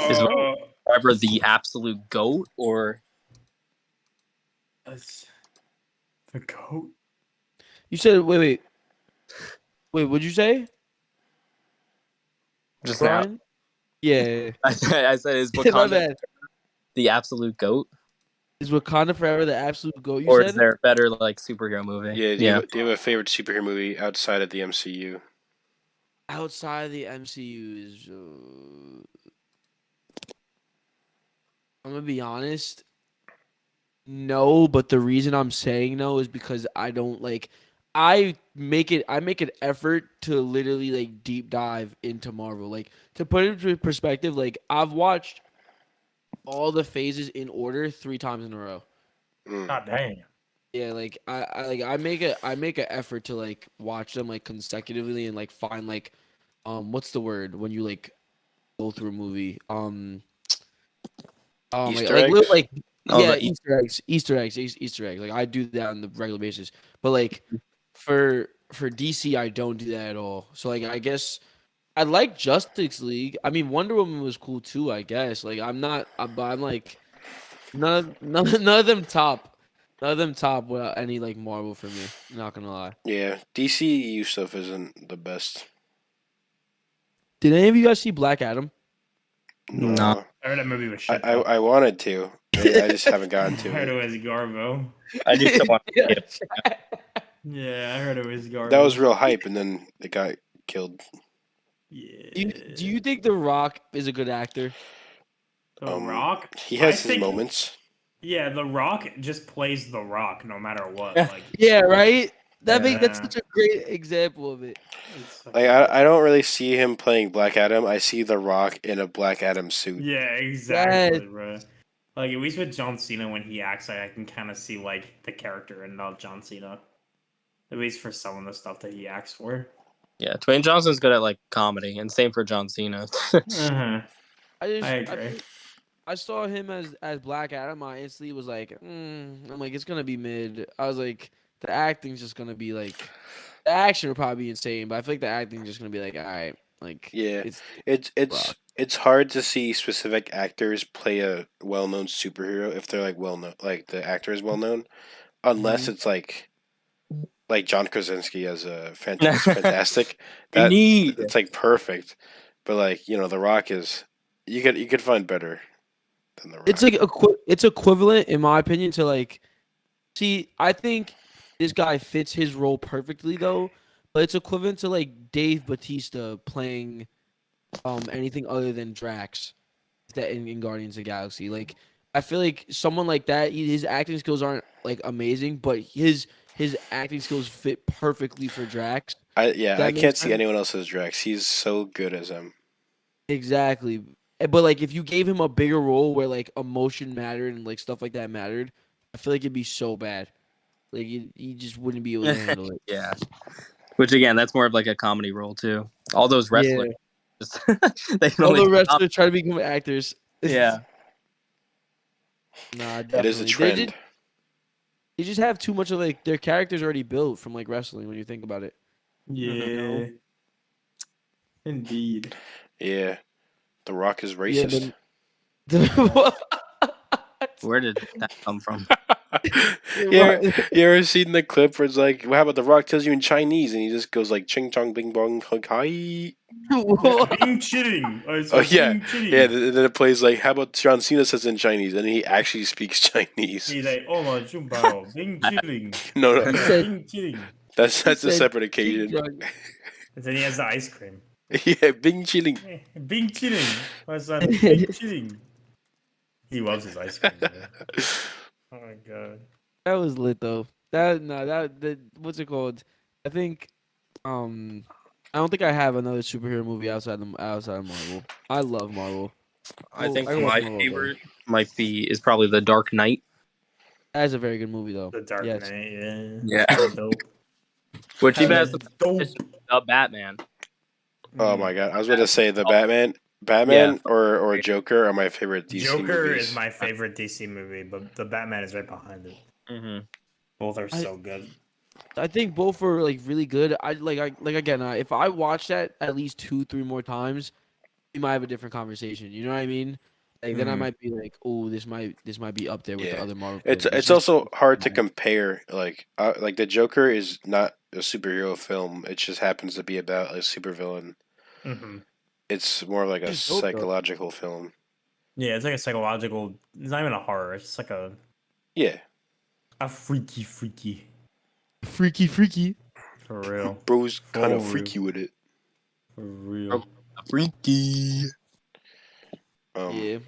Is Uh, Ever the absolute GOAT, or that's- the goat. You said wait. What'd you say, just now? Brian? Yeah. I said, is My Wakanda bad. the absolute GOAT, Is Wakanda Forever the absolute goat? You or said is there a better like superhero movie? Yeah. Do you have a favorite superhero movie outside of the MCU? outside of the MCU is. I'm gonna be honest. No, but the reason I'm saying no is because I don't like. I make an effort to literally like deep dive into Marvel. Like to put it into perspective, like I've watched all the phases in order 3 times in a row. Mm. God dang. Yeah, like I make an effort to like watch them like consecutively and like find like what's the word when you like go through a movie Easter like little eggs? like Oh, yeah the Easter eggs like I do that on the regular basis, but like for DC I don't do that at all. So like I guess I like Justice League. I mean Wonder Woman was cool too. I guess like but I'm like none of them top. None of them top without any like Marvel for me. Not gonna lie. Yeah, DCU stuff isn't the best. Did any of you guys see Black Adam? No. I heard that movie was I, shit. I though. I wanted to. I just haven't I gotten to heard it. it was Garbo. I do still want to see it. Yeah, I heard it was Garbo. That was real hype, and then it got killed. Yeah. Do you think The Rock is a good actor? The Rock? He has I his think- moments. Yeah, The Rock just plays The Rock no matter what. Like, Yeah, right. That's Yeah. such a great example of it. it's Like I don't really see him playing Black Adam. I see The Rock in a Black Adam suit. Yeah, exactly, Yes. bro. Like at least with John Cena when he acts, I can kind of see like the character and not John Cena. At least for some of the stuff that he acts for. Yeah, Dwayne Johnson's good at like comedy, and same for John Cena. Uh-huh. I agree. I saw him as Black Adam. I instantly was like, I'm like, it's gonna be mid. I was like, the acting's just gonna be like, the action will probably be insane, but I feel like the acting's just gonna be like, all right, like, Yeah, it's it's Rock. it's hard to see specific actors play a well-known superhero if they're like well-known, like the actor is well-known, unless Mhm. it's like John Krasinski as a fantastic. That Indeed. it's like perfect, but like The Rock is you could find better than The Rock. It's like it's equivalent in my opinion to like, see, I think this guy fits his role perfectly though, but it's equivalent to like Dave Bautista playing anything other than Drax that in Guardians of the Galaxy. Like I feel like someone like that, his acting skills aren't like amazing, but his acting skills fit perfectly for Drax. I That can't makes see sense. anyone else as Drax. He's so good as him. Exactly. But like if you gave him a bigger role where like emotion mattered and like stuff like that mattered, I feel like it'd be so bad. Like he just wouldn't be able to handle it. Yeah. Which again, that's more of like a comedy role too. All those Yeah. wrestlers, just, they can All only the do wrestlers try to become actors. Yeah. Nah, It is a definitely. trend. They just have too much of like their characters already built from like wrestling when you think about it. Yeah. Indeed. Yeah, The Rock is Yeah, racist. Where did that come from? You ever seen the clip where it's like, well, how about The Rock tells you in Chinese and he just goes like ching chong bing bong hug hi? Bing chilling. Oh yeah, Bing chilling. yeah. Then it plays like, how about John Cena says in Chinese and he actually speaks Chinese. He's like, oh my jumbao, Bing chilling. No, He said- Bing chilling. that's a said separate occasion. And then he has the ice cream. Yeah, Bing chilling. Bing chilling. What's that? Bing chilling. He loves his ice cream. Man. Oh my god. That was lit though. That what's it called? I think I don't think I have another superhero movie outside of Marvel. I love Marvel. I think I love my Marvel, favorite is probably The Dark Knight. That is a very good movie though. The Dark Yes. Knight, Yeah. So dope. Which even has dope. the Batman. Oh my god, I was going to say the Batman Yeah. or Joker are my favorite DC Joker movies. is my favorite DC movie, but the Batman is right behind it. Mm-hmm. Both are so good. I think both are like really good. I again, if I watch that at least 2-3 more times, we might have a different conversation. You know what I mean? Like then I Mhm. might be like, oh, this might be up there with the Yeah. other Marvel. It's films. it's just- also hard to compare. Like the Joker is not a superhero film. It just happens to be about a supervillain. Mm-hmm. It's more like a It's dope, though. psychological film. Yeah, it's like a psychological. It's not even a horror. It's just like Yeah, a freaky, freaky. for real, bro's kind of For freaky with it. for real. Freaky. Yeah.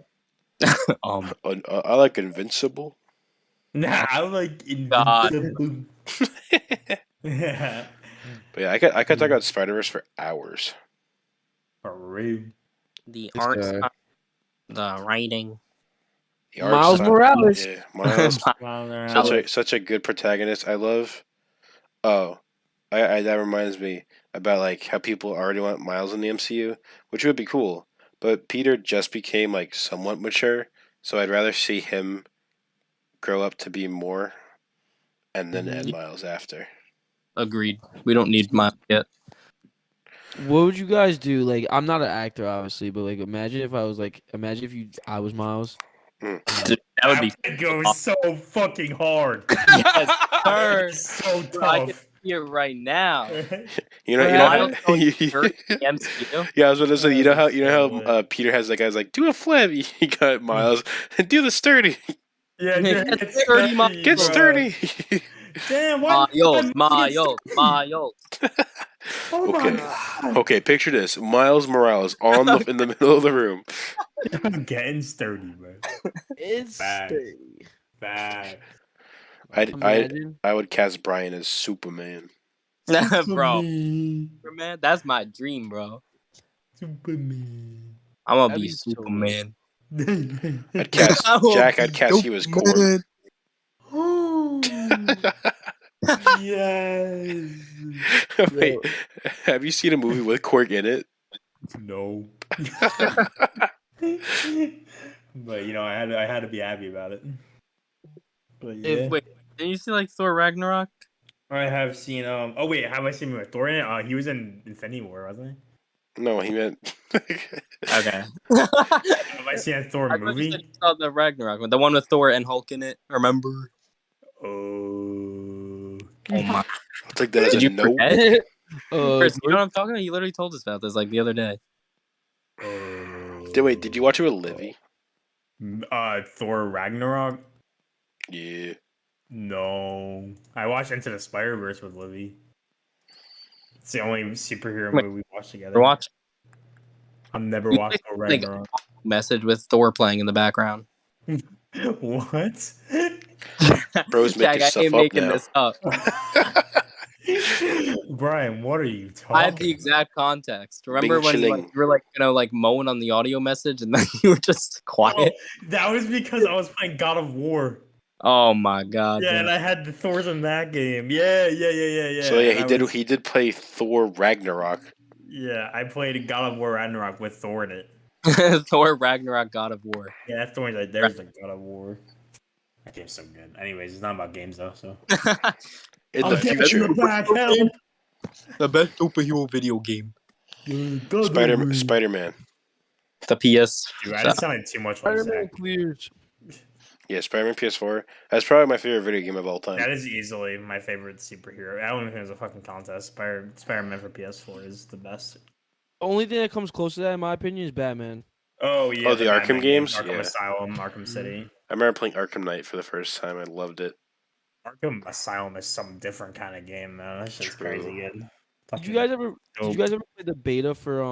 I like Invincible. Nah, I like God. Invincible. Yeah, But yeah, I could talk about Spider-Verse for hours. for real. The This art, guy. style, the writing. The art Miles style- Morales. Yeah, Miles. Wow, they're such a good protagonist. I love. Oh, that reminds me about like how people already want Miles in the MCU, which would be cool. But Peter just became like somewhat mature, so I'd rather see him grow up to be more, and then add Mhm. Miles after. Agreed. We don't need Miles yet. What would you guys do? Like, I'm not an actor, obviously, but like, imagine if I was Miles. Dude, that would be That goes so fucking hard. yes, sir. So Bro, I can tough. see it right now. You know, Miles how, going first in the MCU. yeah, I was going to say, you know how So Peter has that guy's like, do a flip. He got Miles and do the sturdy. Yeah, Get get sturdy, sturdy, Get bro. sturdy. Damn, what? Miles. Oh my Okay. god. Okay, picture this: Miles Morales in the middle of the room. I'm getting sturdy, bro. It's Facts. sturdy. Bad. Imagine. I would cast Brian as Superman. Bro, Superman, that's my dream, bro. Superman. I'm gonna That'd be be so Superman. I'd cast Jack. I'd cast you as Korg. Oh, yes. Wait, have you seen a movie with Korg in it? No. But you know, I had to be happy about it. But yeah, Wait, didn't you see like Thor Ragnarok? I have seen. Oh wait, have I seen him with Thor in it? He was in Infinity War, wasn't No, he meant. Okay. he? Have I seen a Thor I thought you movie? said you saw the Ragnarok one, the one with Thor and Hulk in it. Remember? Oh. Oh my! I'll take that as Did a you no. forget? Uh, Chris, you know what I'm talking about? He literally told us about this like the other day. Wait, did you watch it with Livy? Thor Ragnarok? Yeah. No. I watched Into the Spider-Verse with Livy. It's the only superhero Wait. movie we watched together. We're watching I've never You watched like- Thor like- Ragnarok. message with Thor playing in the background. What? Bro's Jack, making I stuff ain't up making now. this up. Brian, what are you talking I have the about? exact context. Remember Bing when you chilling. were mowing on the audio message and then you were just quiet? Oh, that was because I was playing God of War. Oh my god. Yeah, and Jack. I had the Thors in that game. Yeah. So yeah, And he did play Thor Ragnarok. Yeah, I played God of War Ragnarok with Thor in it. Thor Ragnarok God of War. Yeah, that's the one right there's the God of War. That game's so good. Anyways, it's not about games though, so. In I'll the get future, in the back, help! The best superhero video game. Spider-Man. The PS. Dude, that sounded too much like Spider-Man Zach. clears. Yeah, Spider-Man PS4. That's probably my favorite video game of all time. That is easily my favorite superhero. I don't even think there's a fucking contest. Spider-Man for PS4 is the best. Only thing that comes close to that, in my opinion, is Batman. Oh yeah, Oh, the Arkham Batman games? Arkham Yeah. Asylum, Arkham City. I remember playing Arkham Knight for the first time. I loved it. Arkham Asylum is some different kind of game, man. That shit's True. crazy good. Did Fucking you guys ever dope. play the beta for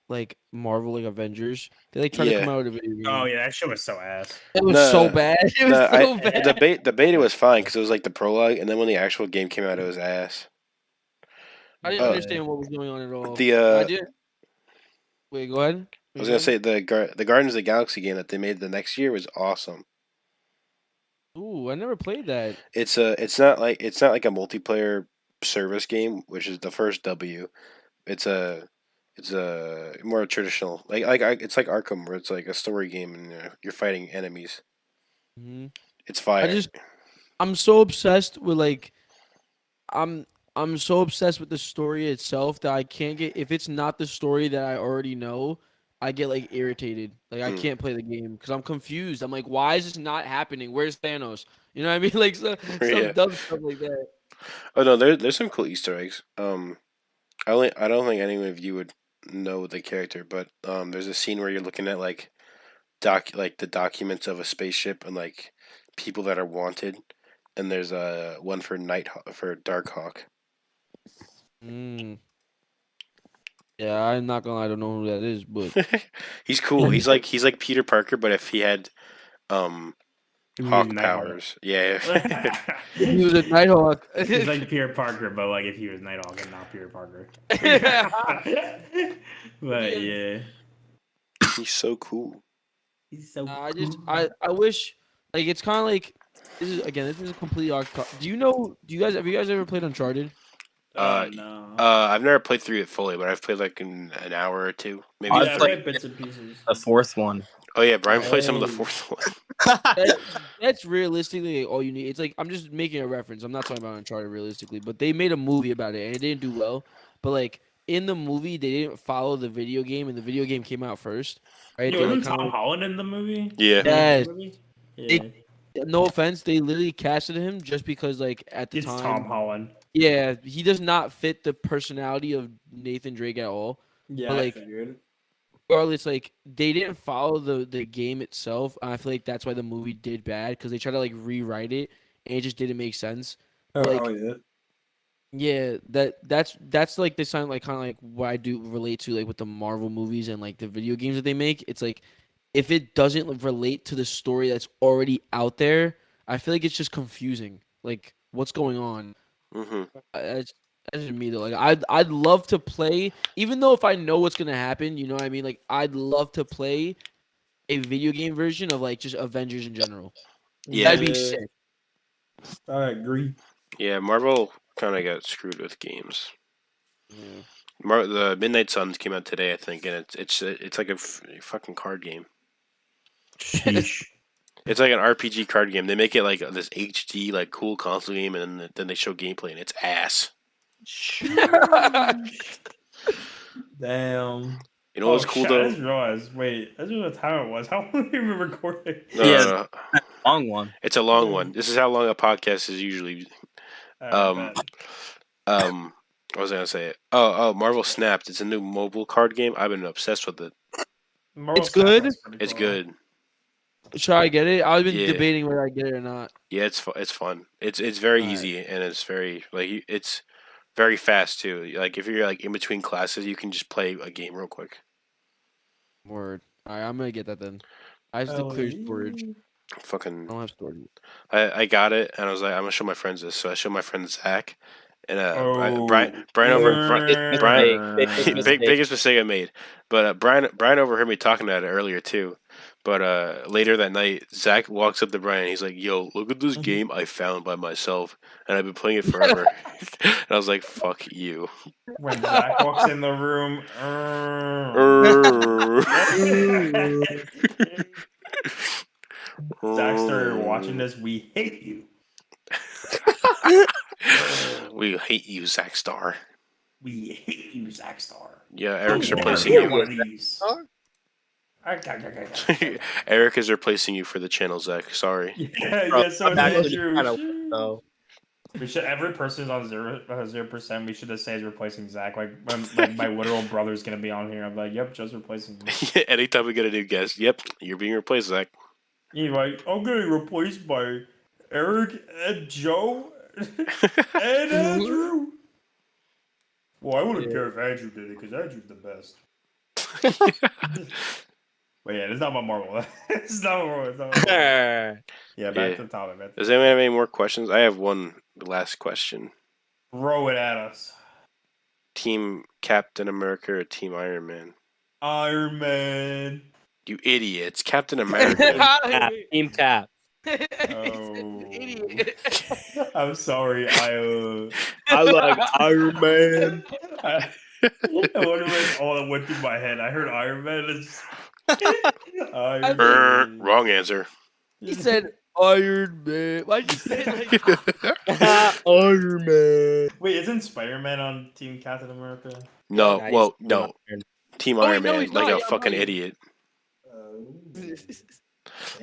like Marvel like Avengers? They like tried to Yeah. come out with a video game. Oh yeah, that shit was so ass. It was No, so bad. It was so bad. The beta was fine because it was like the prologue, and then when the actual game came out, it was ass. I didn't Oh. understand what was going on at all. The I did. Wait, go ahead. I was gonna say the Guardians of the Galaxy game that they made the next year was awesome. Ooh, I never played that. It's not like a multiplayer service game, which is the first W. It's a more traditional it's like Arkham, where it's like a story game and you're fighting enemies. hmm It's fire. I'm so obsessed with like, I'm so obsessed with the story itself that I can't get if it's not the story that I already know. I get like irritated. Like I Hmm. can't play the game because I'm confused. I'm like, why is this not happening? Where's Thanos? You know what I mean? Like some Yeah. dumb stuff like that. Oh no, there's some cool Easter eggs. I don't think anyone of you would know the character, but there's a scene where you're looking at like the documents of a spaceship and like people that are wanted, and there's a one for for Darkhawk. Mm. Yeah, I'm not gonna lie, I don't know who that is, but He's cool. He's like Peter Parker, but if he had Hawk powers. Yeah. he was a Nighthawk. He's like Peter Parker, but like if he was Nighthawk and not Peter Parker. But yeah, He's so cool. he's so. I wish like it's kind of like this is a complete off. Do you guys have you guys ever played Uncharted? No. I've never played through it fully, but I've played like in an hour or two, maybe I've Yeah, I three. played bits and pieces. The fourth one. Oh yeah, Brian played some of the Oh. fourth one. That's realistically all you need. It's like I'm just making a reference. I'm not talking about Uncharted realistically, but they made a movie about it and it didn't do well. But like in the movie, they didn't follow the video game, and the video game came out first. Right? Yo, They, like, wasn't kinda Tom Holland in the movie? Yeah. Yes. Yeah. No offense, they literally casted him just because like at the It's time. Tom Holland. Yeah, he does not fit the personality of Nathan Drake at all. Yeah, But, like, I figured. Regardless, like they didn't follow the game itself. And I feel like that's why the movie did bad because they tried to like rewrite it and it just didn't make sense. Like, yeah. yeah, that's like the sign like kind of like what I do relate to like with the Marvel movies and like the video games that they make. It's like if it doesn't like, relate to the story that's already out there, I feel like it's just confusing. Like what's going on? Hmm. That's just me though. Like I'd love to play, even though if I know what's gonna happen, you know what I mean. Like I'd love to play a video game version of like just Avengers in general. Yeah. That'd be sick. I agree. Yeah, Marvel kind of got screwed with games. Yeah. The Midnight Suns came out today, I think, and it's like a fucking card game. Sheesh. It's like an RPG card game. They make it like this HD, like cool console game, and then they show gameplay, and it's ass. Damn. You know what's cool I though? just realized. Wait, that's what time it was. How long have we been recording? No, Yeah. no, no. Long one. It's a long one. This is how long a podcast is usually. Alright, bet. What was I gonna say? Oh, Marvel Snapped. It's a new mobile card game. I've been obsessed with it. Marvel It's good? Snap is pretty It's cool. good. Should I get it? I've been Yeah. debating whether I get it or not. Yeah, it's fun. It's very Alright. easy and it's very it's very fast too. Like if you're like in between classes, you can just play a game real quick. Word. All right, I'm gonna get that then. I have to clear storage. I Fucking, don't have storage. I got it, and I was like, I'm gonna show my friends this. So I showed my friend Zach, and Oh, Brian, Biggest mistake. biggest mistake I made. But Brian overheard me talking about it earlier too. But later that night, Zach walks up to Brian. He's like, "Yo, look at this game I found by myself, and I've been playing it forever." And I was like, "Fuck you." When Zach walks in the room, Zach started watching this. We hate you. We hate you, Zach Star. We hate you, Zach Star. Yeah, Eric's Never replacing get you. one of these. Eric is replacing you for the channel, Zach. Sorry. Yeah, so I'm actually true. kind of though. We should every person is on 0%. We should just say is replacing Zach. Like when my literal brother's gonna be on here, I'm like, yep, just replacing him. Anytime we get a new guest, yep, you're being replaced, Zach. He's like, I'm getting replaced by Eric and Joe and Andrew. Well, I wouldn't care if Andrew did it because Andrew's the best. But yeah, it's not about Marvel. It's not about Marvel. It's not about Marvel. Yeah, back to the topic. Does anyone have any more questions? I have one last question. Throw it at us. Team Captain America or Team Iron Man? Iron Man. You idiots. Captain America. Cap. Team Cap. Oh. Idiot. I'm sorry. I like Iron Man. I wonder what all that went through my head. I heard Iron Man. Iron Man. Wrong answer. He said Iron Man. Why'd you say it like Iron Man. Wait, isn't Spider-Man on Team Captain America? No, Nice. well, no. Team Oh, wait, Iron no, Man, he's like not. a Yeah, fucking right. idiot.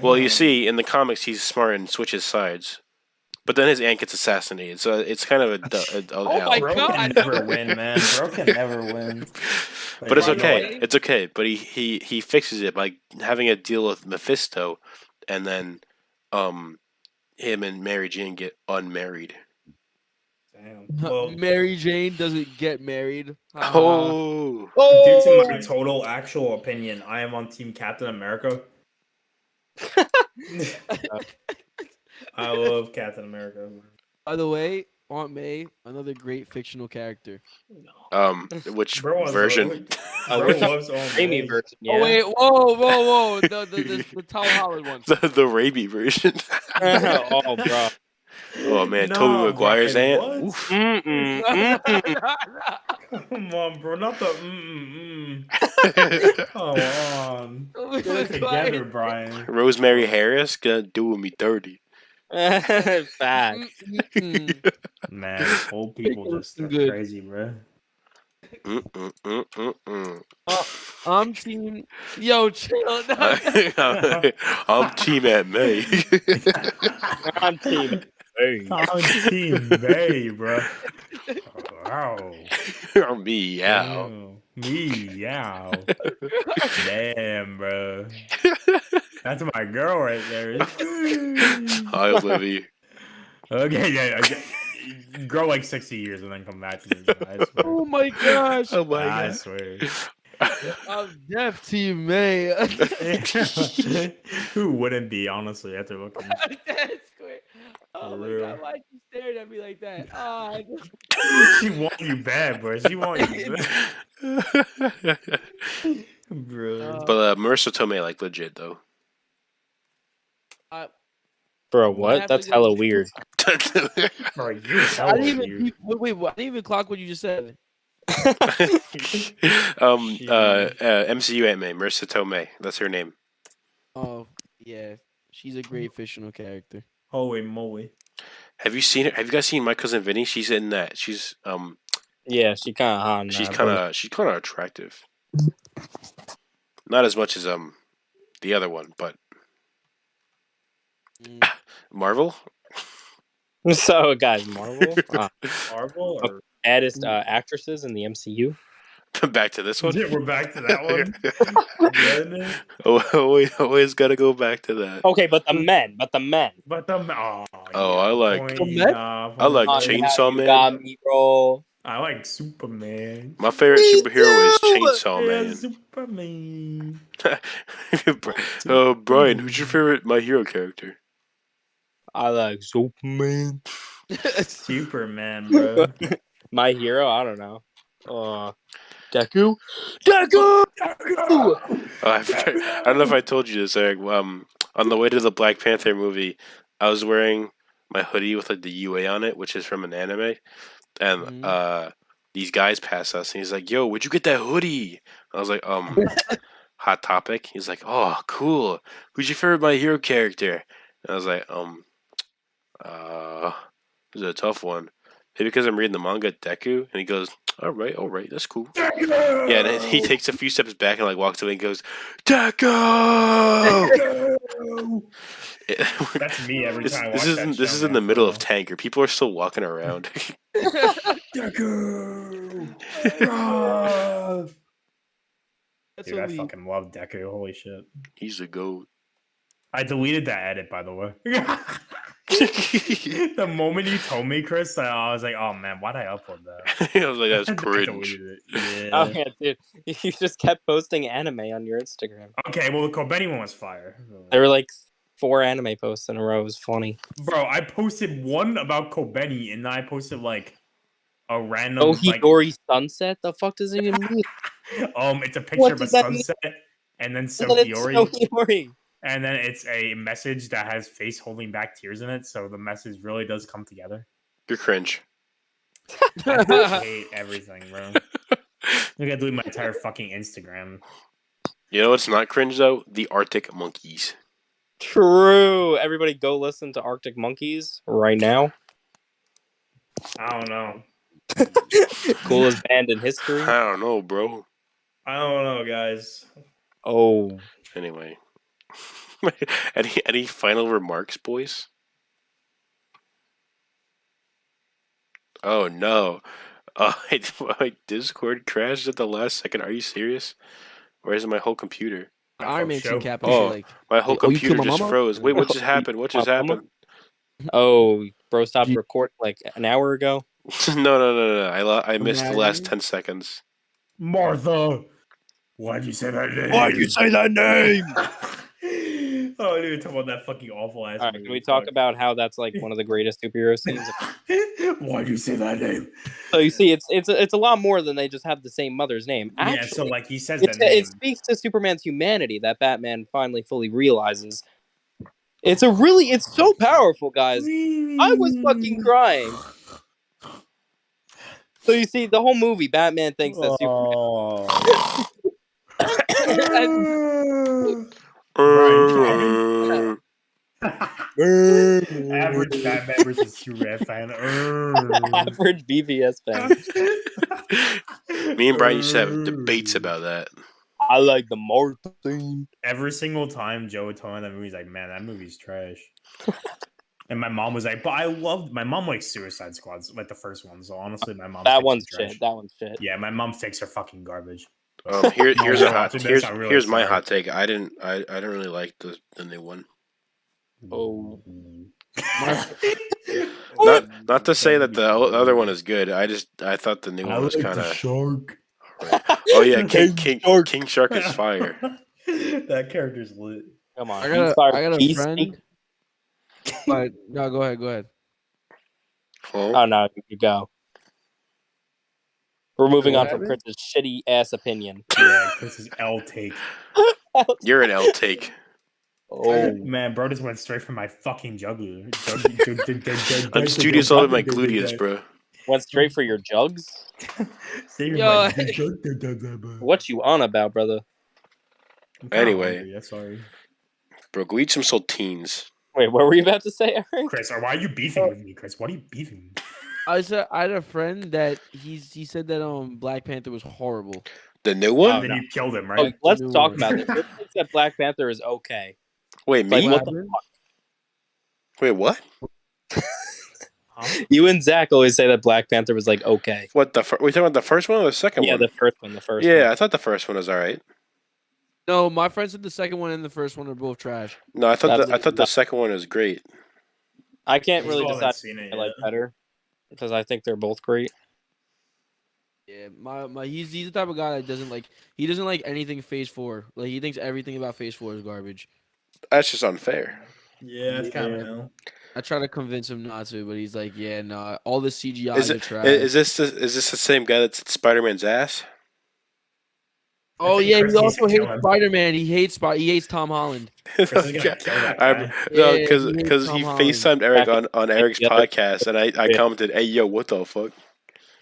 Well, you see, in the comics, he's smart and switches sides. But then his aunt gets assassinated, so it's kind of a Oh my Bro God. can never win, man. Bro can never win. But it's By the okay. way- It's okay. But he fixes it by having a deal with Mephisto, and then him and Mary Jane get unmarried. Damn. Well, Mary Jane doesn't get married. Oh, due to my total actual opinion, I am on Team Captain America. I love Captain America. By the way, Aunt May, another great fictional character. which Bro was version? Bro loves all Amy May. version. Oh Yeah. wait, whoa! The Tom Holland one. the Raby version. Oh, bro. Oh man, No, Tobey Maguire's Brian, aunt. what? Oof. Come on, bro. Not the Come on. Get it together, Brian. Rosemary Harris gonna do me dirty. Fact. Man, old people just are Good. crazy, bro. I'm team. Yo, chill. No. I'm Team Aunt May. I'm team. Hey. I'm Team Bay, bro. Wow. Meow. Meow. Damn, bro. That's my girl right there. Hi, Olivia. Okay, yeah. Grow like 60 years and then come back to me. I swear. Oh my gosh. Oh my I god. swear. I'm Def Team May. Who wouldn't be, honestly, after looking? That's great. Oh For my real. god, why you staring at me like that? Oh, She want you bad, bro. She want you bad. Bro. But Marissa Tomei, like, legit, though. Bro, what? That's hella weird. Bro, you're I hella didn't weird. even wait. I didn't even clock what you just said. MCU Aunt May, Marissa Tomei. That's her name. Oh yeah, she's a great fictional character. Holy moly. Have you seen her? Have you guys seen My Cousin Vinny? She's in that. She's Yeah, she kind of hot. she's kind of attractive. Not as much as the other one, but Mm. Marvel. So, guys, Marvel, Marvel or... baddest actresses in the MCU. Back to this one. Yeah, we're back to that one. Always got to go back to that. Okay, but the men. But the I like- point The men? off. I like Oh, Chainsaw you Man. got me, bro. I like Superman. My favorite superhero is Chainsaw Yeah, Man. Superman. Oh, Brian, who's your favorite My Hero character? I like Superman. Superman, bro. My hero, I don't know. Deku. Deku. I don't know if I told you this, Eric. On the way to the Black Panther movie, I was wearing my hoodie with like the UA on it, which is from an anime, and these guys pass us, and he's like, "Yo, where'd you get that hoodie?" I was like, Hot Topic. He's like, "Oh, cool. Who's your favorite My Hero character?" And I was like, this is a tough one. Maybe because I'm reading the manga Deku, and he goes, all right, that's cool. Yeah, and then he takes a few steps back and like walks away and goes, Deku! That's me every time I watch This is in the middle of Tanker. People are still walking around. Deku! That's Dude, what I we. fucking love Deku. Holy shit. He's a goat. I deleted that edit, by the way. The moment you told me, Chris, I was like, oh man, why'd I upload that? I was like, that's I cringe. deleted it. Oh Yeah. yeah, dude. You just kept posting anime on your Instagram. Okay, well, the Kobeni one was fire. There were like 4 anime posts in a row. It was funny. Bro, I posted one about Kobeni, and then I posted like a random Oh, like Hidori Sunset? The fuck does it even mean? it's a picture What of a does that mean? sunset, and then And then it's Sohiori, so Hidori. and then it's a message that has face holding back tears in it. So the message really does come together. You're cringe. I hate everything, bro. I gotta delete my entire fucking Instagram. You know what's not cringe though? The Arctic Monkeys. True. Everybody go listen to Arctic Monkeys right now. I don't know. Coolest band in history. I don't know, bro. I don't know, guys. Oh. Anyway. Any final remarks, boys? Oh no. My Discord crashed at the last second. Are you serious? Or is it my whole computer? Iron Man show. team cap. Oh. Like, My whole Oh, you killed computer my just mama? froze. Wait, what just happened? What just My mama? happened? Oh, bro stopped recording like an hour ago. No. I missed the last 10 seconds. Martha, why'd you say that name? say that name? Oh, dude, talk about that fucking awful ass. All right, can we talk about how that's like one of the greatest superhero scenes? Why'd you say that name? So you see, it's a lot more than they just have the same mother's name. Yeah, so Actually, like he says that it name. speaks to Superman's humanity that Batman finally fully realizes. It's so powerful, guys. I was fucking crying. So you see, the whole movie, Batman thinks that Uh, Average Batman versus Superman fan. average BVS fan. Me and Brian used to have debates about that. I like the Martin. Every single time Joe would tell me that movie, he's like, man, that movie's trash. And my mom was like, but my mom likes Suicide Squads, like the first one. So honestly, my mom. That one's shit. That one's shit. Yeah, my mom thinks they're fucking garbage. Here's a hot. Watching this, I'm really Here's my sorry. hot take. I didn't really like the new one. Oh. Not to say that the other one is good. I thought the new one was kind of. shark. Oh yeah, King Shark is fire. That character's lit. Come on. I got a friend. But no, go ahead. Oh no, you go. We're moving on from happened? Chris's shitty ass opinion. Yeah, this is L take. You're an L take. Oh, Man, bro, just went straight from my fucking jugular. I'm studious all of my gluteus, bro. went straight for your jugs. Yo. What you on about, brother? Anyway. Yeah, sorry. Bro, go eat some saltines. Wait, what were you about to say, Eric? Chris, why are you beefing with me, Chris? What are you beefing? I had a friend that he said that Black Panther was horrible. The new one? And then you killed him, Oh, right? let's New talk one. about this. Chris thinks that Black Panther is okay. Wait, Like, me? what What the happened? fuck? Wait, what? Huh? You and Zach always say that Black Panther was like okay. What we talking about the first one or the second Yeah, one? the first one. Yeah, one. I thought the first one was all right. No, my friend said the second one and the first one are both trash. No, I thought That's- the second one was great. I can't I really still haven't decide seen it what I like yet. better because I think they're both great. Yeah, he's the type of guy that doesn't like anything Phase 4. Like he thinks everything about Phase 4 is garbage. That's just unfair. Yeah, that's kind of Yeah. hell. I try to convince him not to, but he's like, yeah, no, all the CGI Is is it trash. is this the same guy that's at Spider-Man's ass? Oh think yeah, Chris he needs to also kill hates him. Spider-Man. He hates Tom Holland. Chris is gonna kill that guy. No, Yeah, he hates because he Tom Holland. FaceTimed Eric on Eric's the other- podcast, and I commented, "Hey, yo, what the fuck?"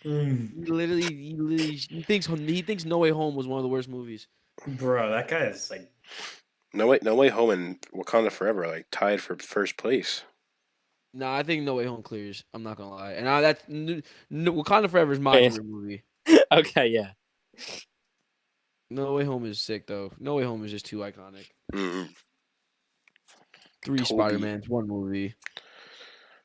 He thinks No Way Home was one of the worst movies. Bro, that guy is like. No way home and Wakanda Forever like tied for first place. No, I think No Way Home clears. I'm not gonna lie, and Wakanda Forever is my Okay. favorite movie. Okay, yeah. No Way Home is sick though. No Way Home is just too iconic. Mm. 3 Toby. Spider-Mans, 1 movie.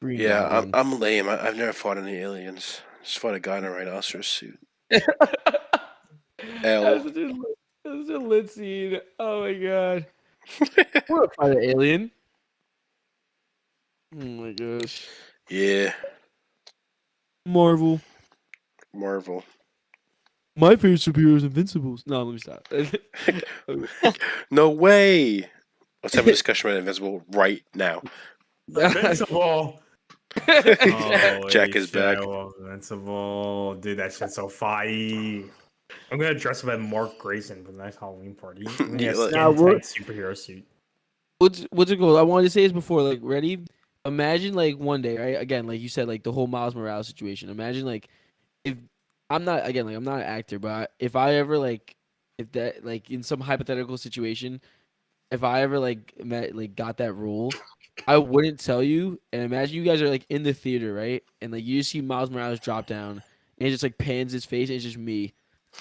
Green Yeah, Goblin. I'm lame. I've never fought any aliens. Just fought a guy in a rhinoceros suit. L. That's such a lit scene. Oh my god. We're a fight an alien. Oh my gosh. Yeah, Marvel. Marvel. My favorite superhero is Invincibles. No, let me stop. No way. Let's have a discussion about Invincible right now. Invincible. Jack is back. Invincible. Dude, that shit's so fire. I'm gonna dress up as Mark Grayson for the next Halloween party. I'm gonna get a skin tight superhero suit. What's it called? I wanted to say this before. Like, ready? Imagine like one day, right? Again, like you said, like the whole Miles Morales situation. Imagine like if I'm not I'm not an actor, but if I ever if that like in some hypothetical situation, if I ever got that role, I wouldn't tell you. And imagine you guys are like in the theater, right? And like you just see Miles Morales drop down, and it just like pans his face, and it's just me.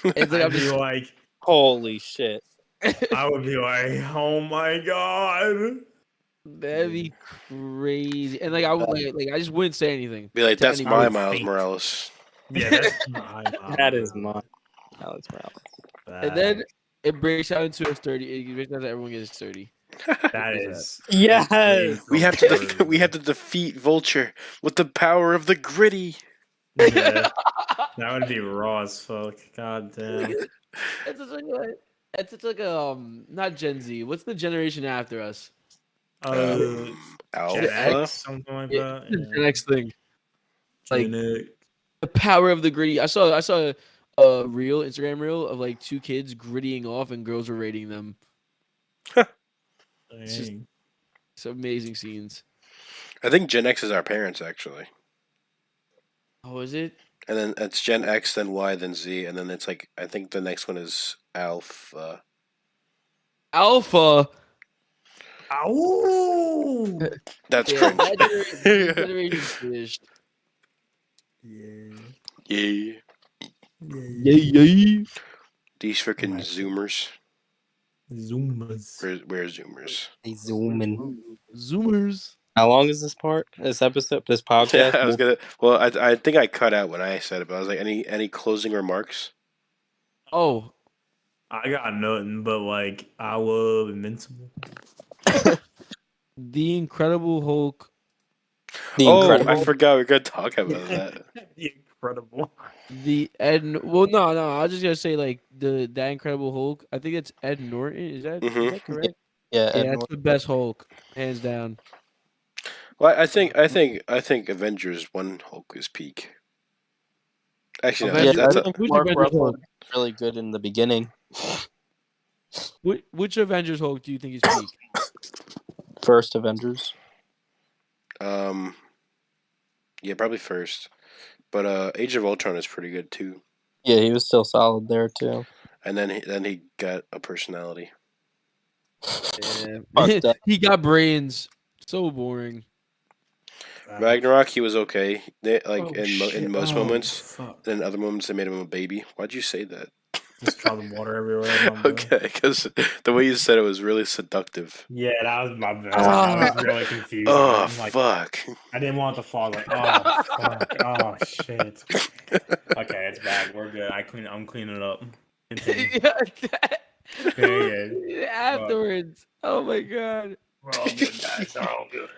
And it's like I'd I'm be just like, Holy shit. I would be like, oh my god. that'd be crazy. And like I would I just wouldn't say anything. Be like, to that's anybody. my Miles faint. Morales. Yeah, that's my That is mine. Alex Morales. And then it breaks out into a 30. It breaks out that everyone gets 30. that is Yes. We have to defeat Vulture with the power of the gritty. Yeah, that would be raw as fuck. God damn. It's such like a not Gen Z. What's the generation after us? Gen Alpha. X, something like Yeah, that. the next thing. Like Gen X. the power of the gritty. I saw a Instagram reel of like 2 kids grittying off and girls were rating them. It's just Dang. some amazing scenes. I think Gen X is our parents actually, Oh, is it? and then it's Gen X, then Y, then Z, and then it's like I think the next one is Alpha. Alpha. Ow! That's Yeah, cringe. that generation finished. Yeah. Yeah, Yeah. these freaking Zoomers. Zoomers. Where's Zoomers? They zoom in. Zoomers. How long is this part? This episode? This podcast? Yeah, I was gonna. Well, I think I cut out when I said it, but I was like, any closing remarks? Oh, I got nothing but like I love Invincible. the Incredible Hulk. The Oh, Incredible. I forgot we are gonna talk about that. Incredible. Well, no, I was just gonna say like that Incredible Hulk. I think it's Ed Norton. Is that correct? Yeah, Yeah, Ed that's Norton. the best Hulk, hands down. Well, I think Avengers 1 Hulk is peak. Actually, no, Avengers- Yeah, that's I a, think Who's Mark Avengers Ruffalo Hulk? was really good in the beginning. Which Avengers Hulk do you think is peak? First Avengers. yeah, probably first. But Age of Ultron is pretty good too. Yeah, he was still solid there too. And then he got a personality. Yeah. Fuck that. He got brains. So boring. Ragnarok, he was okay. They, like Oh, in shit. most Oh, moments. fuck. Then in other moments, they made him a baby. Why'd you say that? Just dropping water everywhere. my bad. Okay, because the way you said it was really seductive. Yeah, that was my bad. Ah. I was really confused. Oh I'm like, fuck! I didn't want it to fall. Like, oh fuck. Oh shit. Okay, it's back. We're good. I'm cleaning it up. Continue. Yeah. Afterwards. Oh my god. We're all good, guys. We're all good.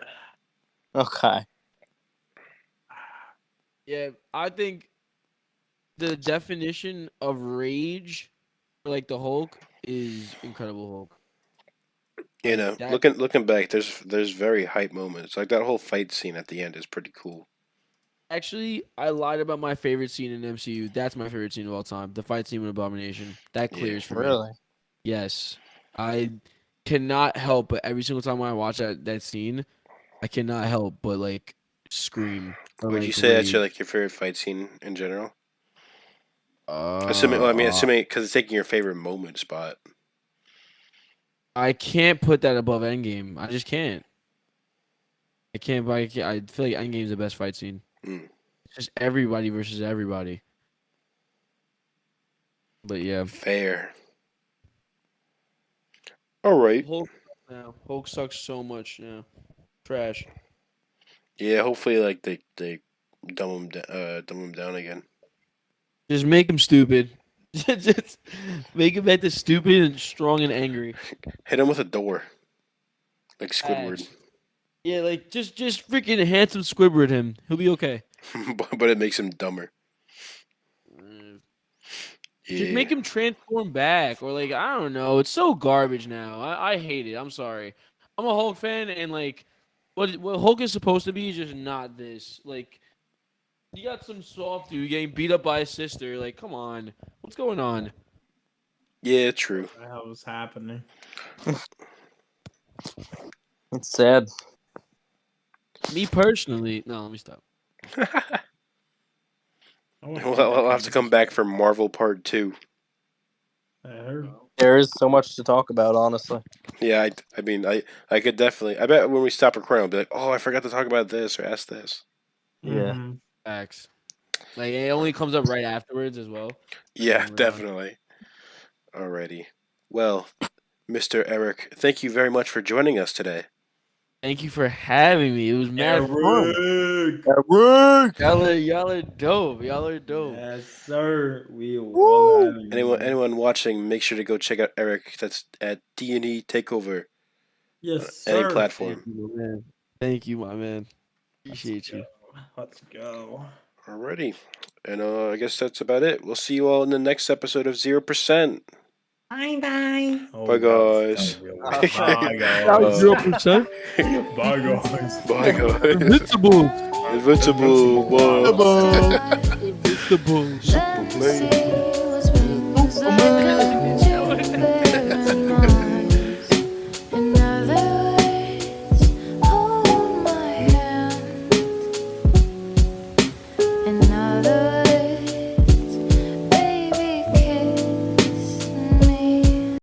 Okay. Yeah, I think the definition of rage for like the Hulk is Incredible Hulk. You Like, know, that- looking back, there's very hype moments. Like that whole fight scene at the end is pretty cool. Actually, I lied about my favorite scene in MCU. That's my favorite scene of all time. The fight scene with Abomination. That Yeah. clears for me. Really? Yes. I cannot help but every single time I watch that scene, I cannot help but like scream. Or, Would like, you say that's rage. your favorite fight scene in general? Uh, Assuming because it's taking your favorite moment spot. I can't put that above Endgame. I just can't. I can't. I feel like Endgame's the best fight scene. Mm. It's just everybody versus everybody. But yeah, Fair. All right. Hulk sucks so much now. Trash. Yeah. Hopefully, like they dumb him down again. Just make him stupid. Just make him back to stupid and strong and angry. Hit him with a door, like Squidward. Facts. Yeah, like just freaking handsome Squidward him. He'll be okay. But it makes him dumber. Just Yeah. make him transform back, or like I don't know. It's so garbage now. I hate it. I'm sorry. I'm a Hulk fan, and like what Hulk is supposed to be is just not this. Like you got some soft dude getting beat up by his sister. Like come on, what's going on? Yeah. True. What the hell was happening? It's sad. Me personally, no. Let me stop. We'll have to come back for Marvel Part 2. I heard. There is so much to talk about, honestly. Yeah, I mean, I could definitely. I bet when we stop recording, I'll be like, oh, I forgot to talk about this or ask this. Yeah. Mhm. Facts. Like it only comes up right afterwards as well. Yeah, Right on. definitely. Alrighty. Well, Mr. Eric, thank you very much for joining us today. Thank you for having me. It was mad fun. Eric! Eric! Y'all are dope. Y'all are dope. Yes, sir. We will have you. Anyone watching, make sure to go check out Eric. That's at D&E Takeover. Yes, Any sir. platform. Thank you, my man. Thank you, my man. Appreciate you. Let's go. Alrighty. And I guess that's about it. We'll see you all in the next episode of 0%. Bye. Oh, Bye, that was guys. really- Bye, Bye, That guys. was 0%. Bye, guys. Bye, guys. Invincible. Invincible. Bye. Invincible. Je sais